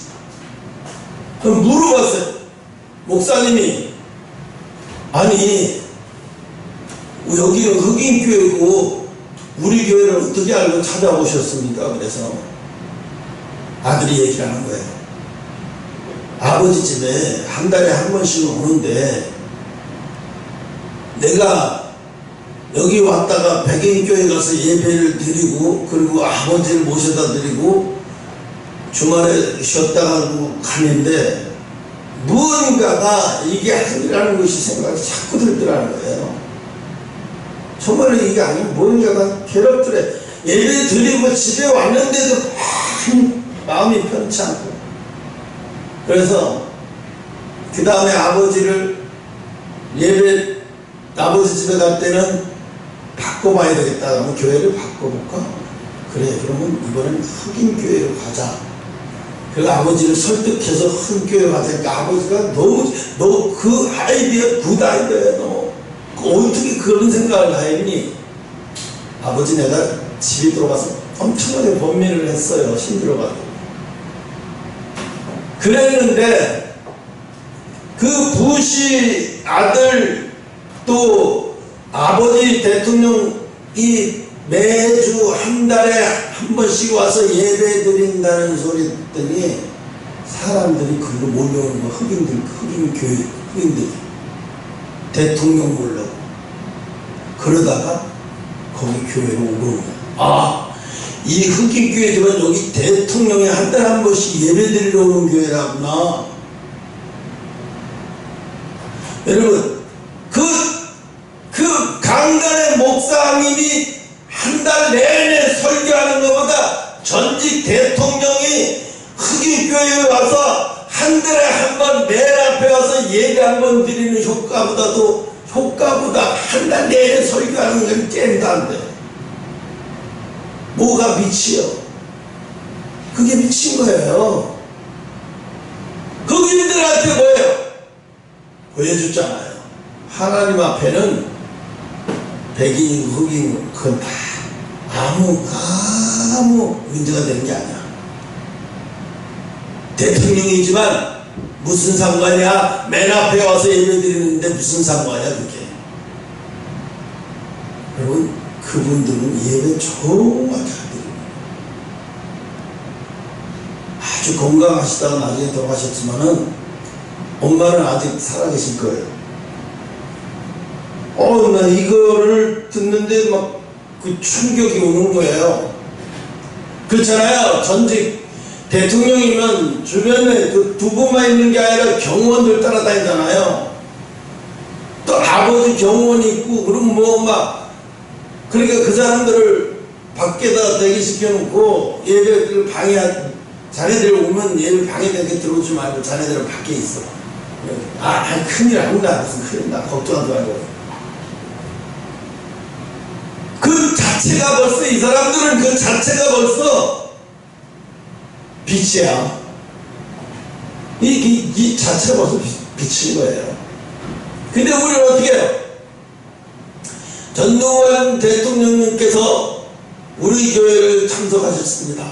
그럼 물어봤어요. 목사님이, 아니 여기는 흑인 교회고 우리 교회를 어떻게 알고 찾아오셨습니까? 그래서 아들이 얘기를 하는 거예요. 아버지 집에 한 달에 한 번씩 오는데 내가 여기 왔다가 백인교회 가서 예배를 드리고, 그리고 아버지를 모셔다 드리고 주말에 쉬었다 가고 가는데 무언가가 이게 아니라는 것이 생각이 자꾸 들더라는 거예요. 정말로 이게 아니면 무언가가 괴롭더래. 예배 드리고 집에 왔는데도 마음이 편치 않고. 그래서 그 다음에 아버지를 아버지 집에 갈 때는 바꿔봐야 되겠다. 그러면 교회를 바꿔볼까? 그래, 그러면 이번엔 흑인 교회로 가자. 그래서 아버지를 설득해서 흑인 교회 가자니까 아버지가 너무 그 아이디어, 굿 아이디어야. 너 어떻게 그런 생각을 다 했니? 아버지, 내가 집에 들어가서 엄청나게 번민을 했어요. 힘들어가지고. 그랬는데 그 부시 아들 또 아버지 대통령이 매주 한 달에 한 번씩 와서 예배 드린다는 소리 했더니 사람들이 그걸로 몰려오는 거. 흑인들 대통령 보려고. 그러다가 거기 교회로 오는 거야. 이 흑인 교회들은 여기 대통령이 한 달에 한 번씩 예배 드리러 오는 교회라구나. 여러분, 그 강단의 목사님이 한 달 내내 설교하는 것보다 전직 대통령이 흑인 교회에 와서 한 달에 한 번 맨 앞에 와서 예배 한 번 드리는 효과보다 한 달 내내 설교하는 건 게임도 안 돼. 뭐가 빛이요? 그게 미친 거예요. 흑인들한테 뭐예요? 보여줬잖아요. 하나님 앞에는 백인, 흑인, 그건 다 아무 문제가 되는 게 아니야. 대통령이지만 무슨 상관이야? 맨 앞에 와서 예배 드리는데 무슨 상관이야, 그게. 여러분, 그분들은 예배 정말 잘 드립니다. 아주 건강하시다가 나중에 돌아가셨지만은 엄마는 아직 살아계실 거예요. 나 이거를 듣는데 막 그 충격이 오는 거예요. 그렇잖아요. 전직 대통령이면 주변에 그 두 분만 있는 게 아니라 경호원들 따라다니잖아요. 또 아버지 경호원이 있고, 그럼 그러니까 그 사람들을 밖에다 대기시켜 놓고 예배를 자네들 오면 예배 방해되게 들어오지 말고 자네들은 밖에 있어. 큰일 아니다. 무슨 큰일 나. 걱정하지 말고. 그 자체가 벌써, 이 사람들은 그 자체가 벌써 빛이야. 이 자체가 벌써 빛인 거예요. 근데 우리는 어떻게 해요? 전두환 대통령님께서 우리 교회를 참석하셨습니다.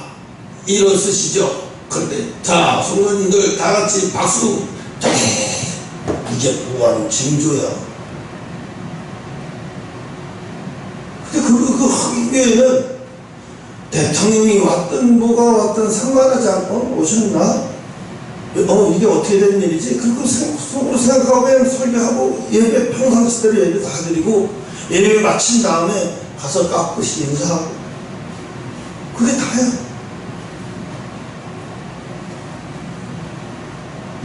이런 쓰시죠. 그런데 자, 성도님들 다 같이 박수. 자, 이게 뭐하는 징조야. 근데 그 흑인교회는 대통령이 왔든 뭐가 왔든 상관하지 않고 오셨나? 이게 어떻게 된 일이지? 그리고 속으로 생각하고 설교하고 예배 평상시대로 예배 다 드리고 예배 마친 다음에 가서 깍듯이 인사하고, 그게 다야.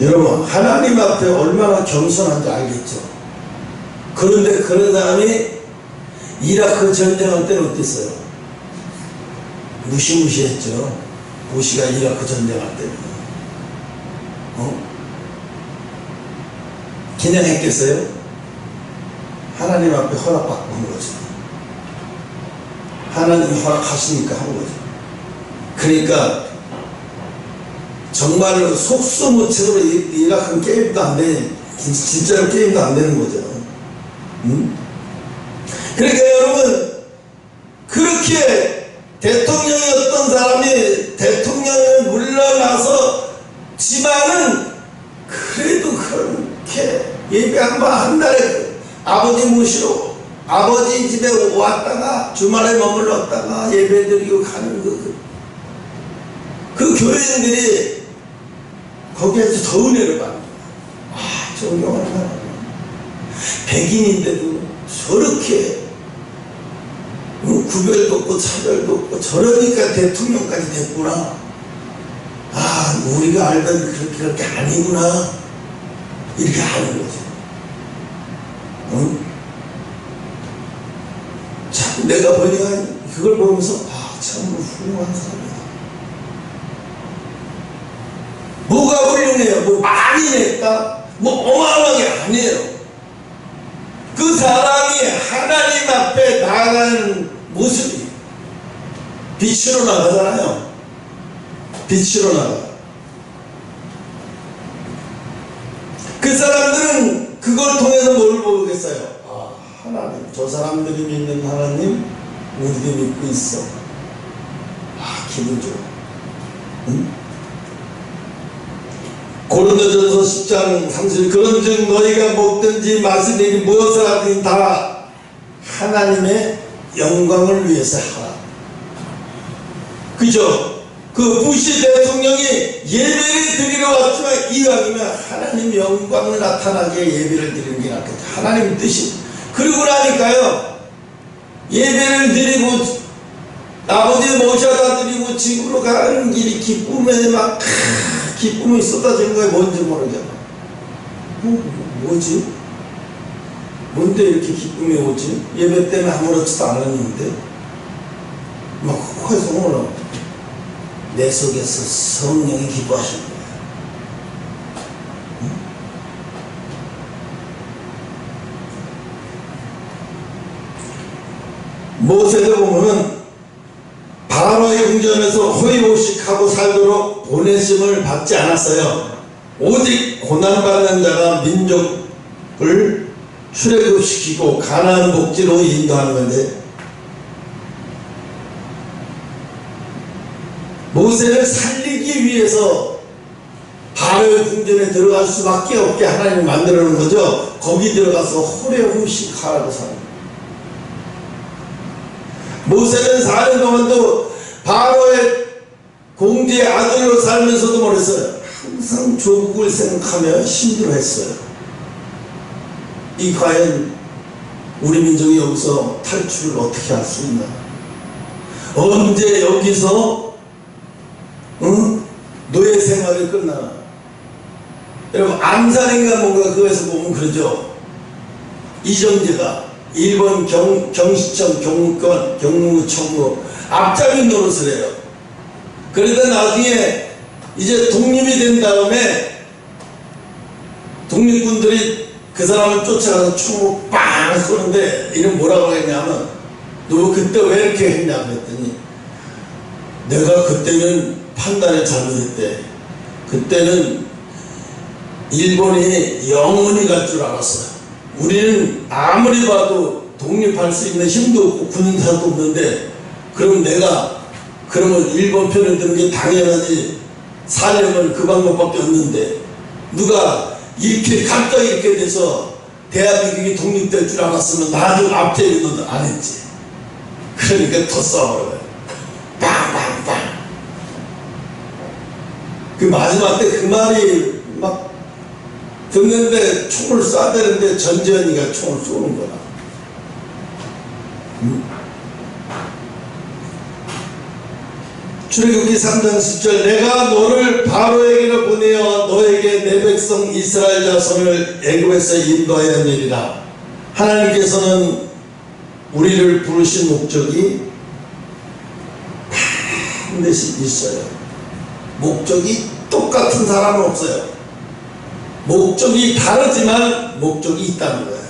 여러분, 하나님 앞에 얼마나 겸손한지 알겠죠? 그런데 그런 사람이 이라크 전쟁할 때는 어땠어요? 무시무시했죠. 부시가 이라크 전쟁할 때는. 그냥 했겠어요? 하나님 앞에 허락받고 한 거죠. 하나님 허락하시니까 한 거죠. 그러니까 정말로 속수무책으로 이라크는 게임도 안 돼. 진짜로 게임도 안 되는 거죠. 그러니까 여러분, 그렇게 대통령이었던 사람이 대통령을 물러나서 지만은 그래도 그렇게 예배 한 달에 아버지 모시러 아버지 집에 왔다가 주말에 머물렀다가 예배 드리고 가는 그 교회인들이 거기에서 더 은혜를 받는 거야. 존경하는 사람. 백인인데도 저렇게 구별도 없고 차별도 없고 저러니까 대통령까지 됐구나. 우리가 알던 그렇게 아니구나. 이렇게 하는 거죠. 응? 참 내가 보니까 그걸 보면서 참 훌륭한 사람이다. 뭐가 훌륭해요? 뭐 많이 냈다? 뭐 어마어마하게 아니에요. 그 사람이 하나님 앞에 나가는 모습이 빛으로 나가잖아요. 빛으로 나가. 그 사람들은 그걸 통해서 뭘 보겠어요? 하나님, 저 사람들이 믿는 하나님 우리도 믿고 있어. 기분 좋아. 응? 고린도전서 10장 30절 그런즉 너희가 먹든지 마시든지 무엇을 하든지 다 하나님의 영광을 위해서 하라. 그죠? 그 부시 대통령이 예배를 드리러 왔지만 이왕이면 하나님 영광을 나타나게 예배를 드리는 게 낫겠다. 하나님 뜻이. 그러고 나니까요, 예배를 드리고 아버지 모셔다 드리고 집으로 가는 길이 기쁨에 막 기쁨이 쏟아지는 거예요. 뭔지 모르겠어. 뭐지? 뭔데 이렇게 기쁨이 오지? 예배 때문에 아무렇지도 않았는데 막 코에서 오늘 내 속에서 성령이 기뻐하시는 거예요. 응? 모세를 보면은 바로의 궁전에서 호의호식하고 살도록 보내심을 받지 않았어요. 오직 고난받는 자가 민족을 출애굽시키고 가나안 복지로 인도하는 건데, 모세를 살리기 위해서 바로의 궁전에 들어갈 수밖에 없게 하나님이 만들어 놓은 거죠. 거기 들어가서 호의호식하라고 사는 거예요. 모세는 4년 동안도 바로의 공주의 아들로 살면서도 모르겠어요. 항상 조국을 생각하며 힘들어했어요. 이 과연 우리 민족이 여기서 탈출을 어떻게 할 수 있나? 언제 여기서 노예 생활이 끝나나? 여러분 암살인가 뭔가 그거에서 보면 그러죠. 이정재가 일본 경시청 경무청무 앞장인 노릇을 해요. 그러다 나중에 이제 독립이 된 다음에 독립군들이 그 사람을 쫓아가서 총으로 빵 쏘는데 이름 뭐라고 했냐면, 너 그때 왜 이렇게 했냐 그랬더니, 내가 그때는 판단을 잘못했대. 그때는 일본이 영원히 갈 줄 알았어요. 우리는 아무리 봐도 독립할 수 있는 힘도 없고 군사도 없는데, 그럼 내가 그러면 일본 편을 드는 게 당연하지. 살려면 그 방법밖에 없는데, 누가 이렇게 갑자기 이렇게 돼서 대한민국이 독립될 줄 알았으면 나도 앞제기도 안 했지. 그러니까 더 싸워요. 빵빵빵. 그 마지막 때 그 말이 막 듣는데 총을 쏴야 되는데 전지현이가 총을 쏘는 거야. 출애굽기 3장 10절 내가 너를 바로에게로 보내어 너에게 내 백성 이스라엘 자손을 애굽에서 인도하였느니라. 하나님께서는 우리를 부르신 목적이 반드시 있어요. 목적이 똑같은 사람은 없어요. 목적이 다르지만 목적이 있다는 거예요.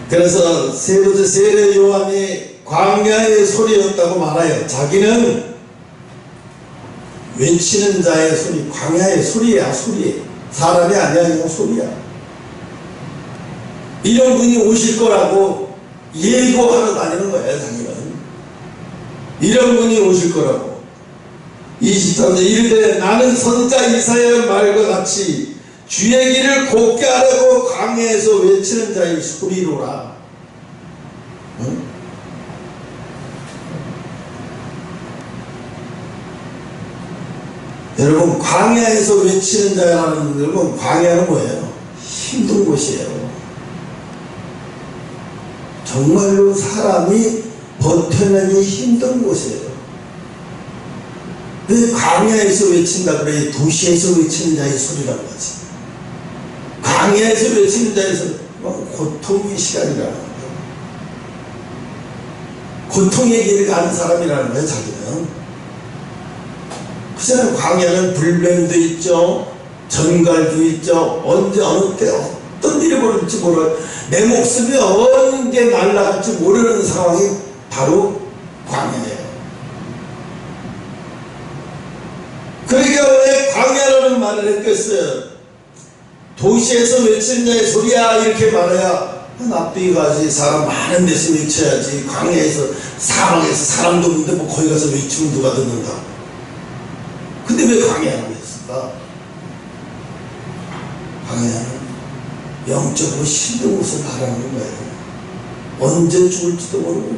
그래서 세 번째 세례 요한이 광야의 소리였다고 말하여, 자기는 외치는 자의 소리, 광야의 소리야. 소리, 사람이 아니야. 그냥 소리야. 이런 분이 오실 거라고 예고하러 다니는 거예요. 자기는 이런 분이 오실 거라고. 23절 이르되 나는 선자 이사야의 말과 같이 주의 길을 곱게 하라고 광야에서 외치는 자의 소리로라. 응? 여러분, 광야에서 외치는 자라는, 여러분, 광야는 뭐예요? 힘든 곳이에요. 정말로 사람이 버텨내기 힘든 곳이에요. 왜 광야에서 외친다 그래? 도시에서 외치는 자의 소리라고 하지. 광야에서 외치는 자의 소리, 고통의 시간이라는 거예요. 고통의 길을 가는 사람이라는 거예요, 자기는. 그잖아요. 광야는 불뱀도 있죠, 전갈도 있죠. 언제 어느 때 어떤 일이 벌어질지 몰라요. 내 목숨이 언제 날아갈지 모르는 상황이 바로 광야예요. 그러니까 왜 광야라는 말을 했겠어요? 도시에서 외치는 자의 소리야 이렇게 말해야 납득이 가지. 사람 많은 데서 외쳐야지. 광야에서 사막에서 사람도 없는데 뭐 거기 가서 외치면 누가 듣는가. 근데 왜 광야라고 했을까? 광야는 영적으로 힘든 곳을 가라는 거예요. 언제 죽을지도 모르고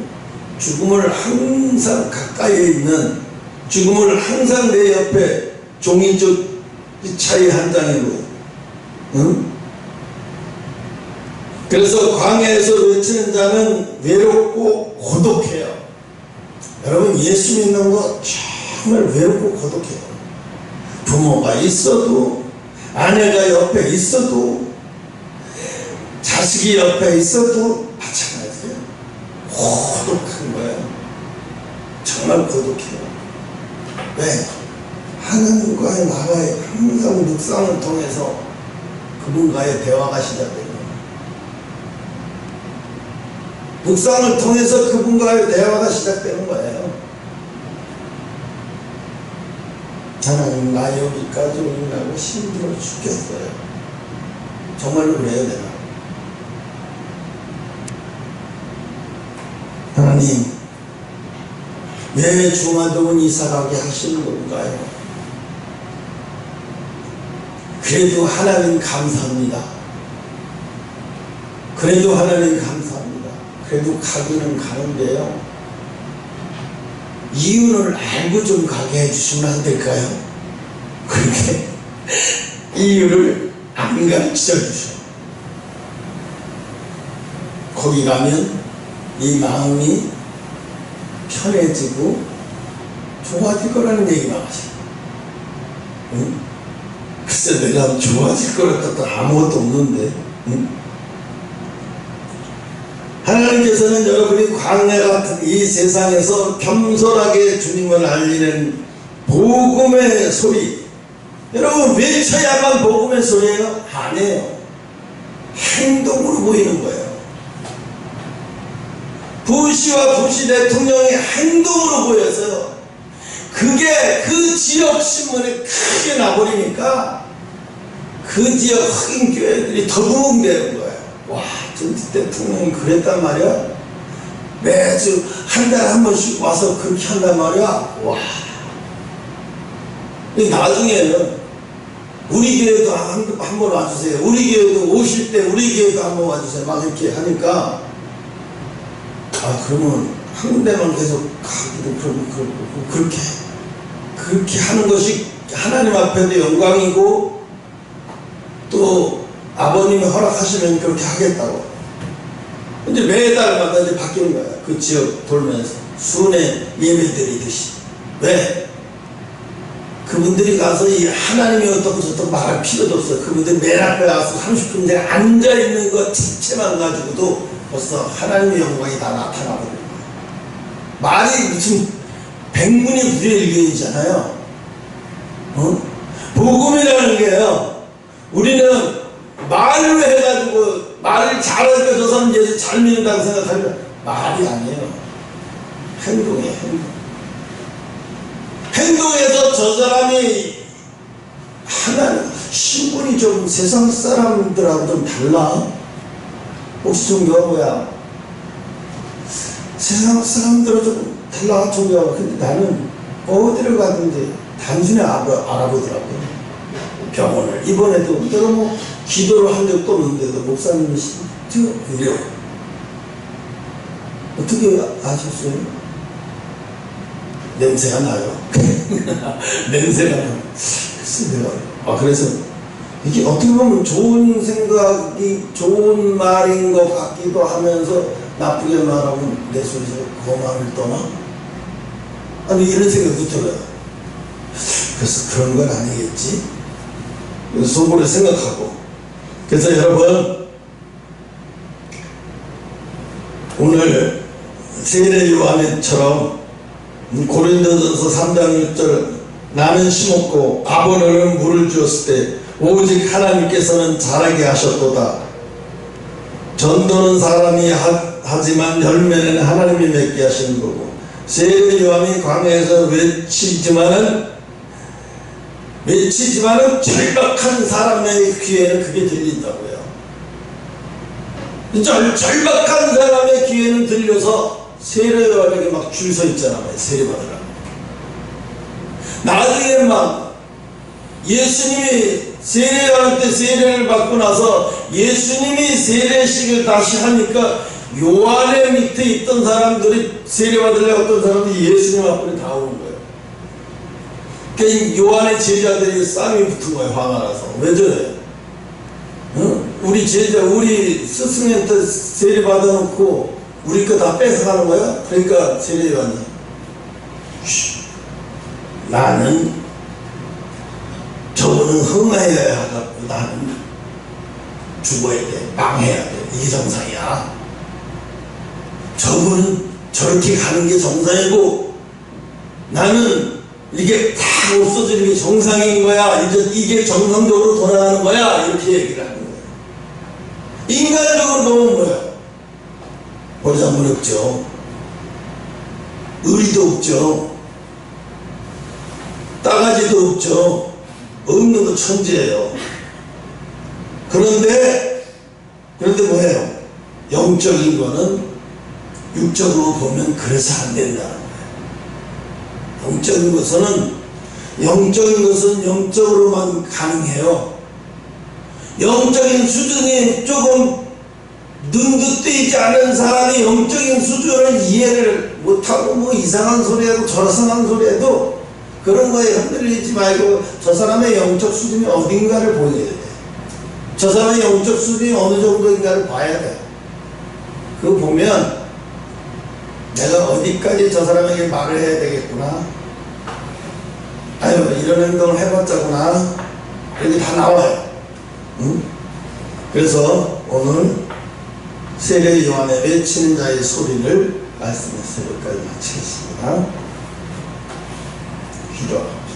죽음을 항상 가까이에 있는, 죽음을 항상 내 옆에 종이쪽 차이 한 장이고, 응? 그래서 광야에서 외치는 자는 외롭고 고독해요. 여러분, 예수 믿는 거 정말 외롭고 고독해요. 부모가 있어도, 아내가 옆에 있어도, 자식이 옆에 있어도 마찬가지예요. 고독한 거예요. 정말 고독해요. 왜? 하나님과의 나와의 항상 묵상을 통해서 그분과의 대화가 시작돼요. 묵상을 통해서 그분과의 대화가 시작되는 거예요. 하나님, 나 여기까지 오느라고 힘들어 죽겠어요. 정말로 그래요, 내가. 하나님, 왜 중화동은 이사가게 하시는 건가요? 그래도 하나님 감사합니다. 그래도 하나님 감사합니다. 그래도 가기는 가는데요, 이유를 알고 좀 가게 해주시면 안 될까요? 그렇게 이유를 안 가르쳐 주셔. 거기 가면 이 마음이 편해지고 좋아질 거라는 얘기만 하셔. 응? 글쎄, 내가 좋아질 거랄 것도 아무것도 없는데. 응? 하나님께서는 여러분이 광야 같은 이 세상에서 겸손하게 주님을 알리는 복음의 소리, 여러분 외쳐야만 복음의 소리예요? 아니에요. 행동으로 보이는 거예요. 부시와 부시 대통령의 행동으로 보여서요, 그게 그 지역 신문에 크게 나버리니까 그 지역 흑인 교회들이 더 부흥되는 거예요. 와, 전직 대통령이 그랬단 말이야? 매주 한 달에 한 번씩 와서 그렇게 한단 말이야? 와. 나중에는 우리 교회도 한 번 와주세요. 우리 교회도 오실 때 우리 교회도 한 번 와주세요. 막 이렇게 하니까, 아, 그러면 한 군데만 계속 가기도 그러고, 그렇게 하는 것이 하나님 앞에도 영광이고, 또 아버님이 허락하시면 그렇게 하겠다고. 이제 매달마다 이제 바뀌는 거야. 그 지역 돌면서 순회 예배 드리듯이. 왜? 그분들이 가서 이 하나님이 어떻고 저떻고 말할 필요도 없어요. 그분들이 맨 앞에 가서 30분 전에 앉아있는 것 자체만 가지고도 벌써 하나님의 영광이 다 나타나버리는 거예요. 말이 무슨 백문이 불여일견이잖아요. 복음이라는 게요, 우리는 말로 해가지고 말을 잘하니까 저 사람 예수 잘 믿는다고 생각하면 말이 아니에요. 행동이에요, 행동. 행동에서 저 사람이 하나님, 신분이 좀 세상 사람들하고 좀 달라. 혹시 종교가 뭐야? 세상 사람들은 좀 달라, 종교가. 근데 나는 어디를 가든지 단순히 알아보더라고요. 병원을. 이번에도 내가 뭐 기도를 한 적도 없는데도 목사님이 진짜 그래요. 어떻게 아셨어요? 냄새가 나요. 냄새가 나요. 글쎄, 내가. 그래서 이게 어떻게 보면 좋은 생각이, 좋은 말인 것 같기도 하면서 나쁘게 말하면 내 속에서 거만을 떠나? 아니, 이런 생각도 들어요. 그래서 그런 건 아니겠지? 속으로 생각하고. 그래서 여러분, 오늘 세례 요한처럼 고린도전서 3장 6절 나는 심었고 아버지는 물을 주었을 때 오직 하나님께서는 자라게 하셨도다. 전도는 사람이 하지만 열매는 하나님이 맺게 하시는 거고, 세례 요한이 광야에서 외치지만은 절박한 사람의 귀에는 그게 들린다고요. 절박한 사람의 귀에는 들려서 세례 요한에게 막 줄 서 있잖아요. 세례 받으라고. 나중에 막 예수님이 세례할 때 세례를 받고 나서 예수님이 세례식을 다시 하니까 요한의 밑에 있던 사람들이 세례 받으려고 했던 사람들이 예수님 앞으로 다 오는 거예요. 그러니까 요한의 제자들이 싸움이 붙은 거예요. 화가 나서. 왜 저래? 우리 제자, 우리 스승한테 세례 받아놓고 우리 거 다 뺏어가는 거야? 그러니까 세례 요한이 나는 저거는 흥해야 하고 나는 죽어야 돼, 망해야 돼. 이게 정상이야. 저거는 저렇게 가는 게 정상이고 나는 이게 다 없어지는 게 정상인 거야. 이게 정상적으로 돌아가는 거야. 이렇게 얘기를 하는 거야. 인간적으로 너무 뭐야? 버리장머리 없죠. 의리도 없죠. 따가지도 없죠. 없는 거 천재예요. 그런데 뭐예요? 영적인 거는 육적으로 보면 그래서 안 된다는 거예요. 영적인 것은 영적으로만 가능해요. 영적인 수준이 조금 능득되지 않은 사람이 영적인 수준을 이해를 못하고 뭐 이상한 소리하고 저상한 소리해도 그런 거에 흔들리지 말고 저 사람의 영적 수준이 어딘가를 보여야 돼. 저 사람의 영적 수준이 어느 정도인가를 봐야 돼. 그거 보면 내가 어디까지 저 사람에게 말을 해야 되겠구나. 아유, 이런 행동을 해봤자구나. 이렇게 다 나와요. 응? 그래서 오늘 세례 요한의 외치는 자의 소리를 말씀의 새벽까지 마치겠습니다. 기도합시다.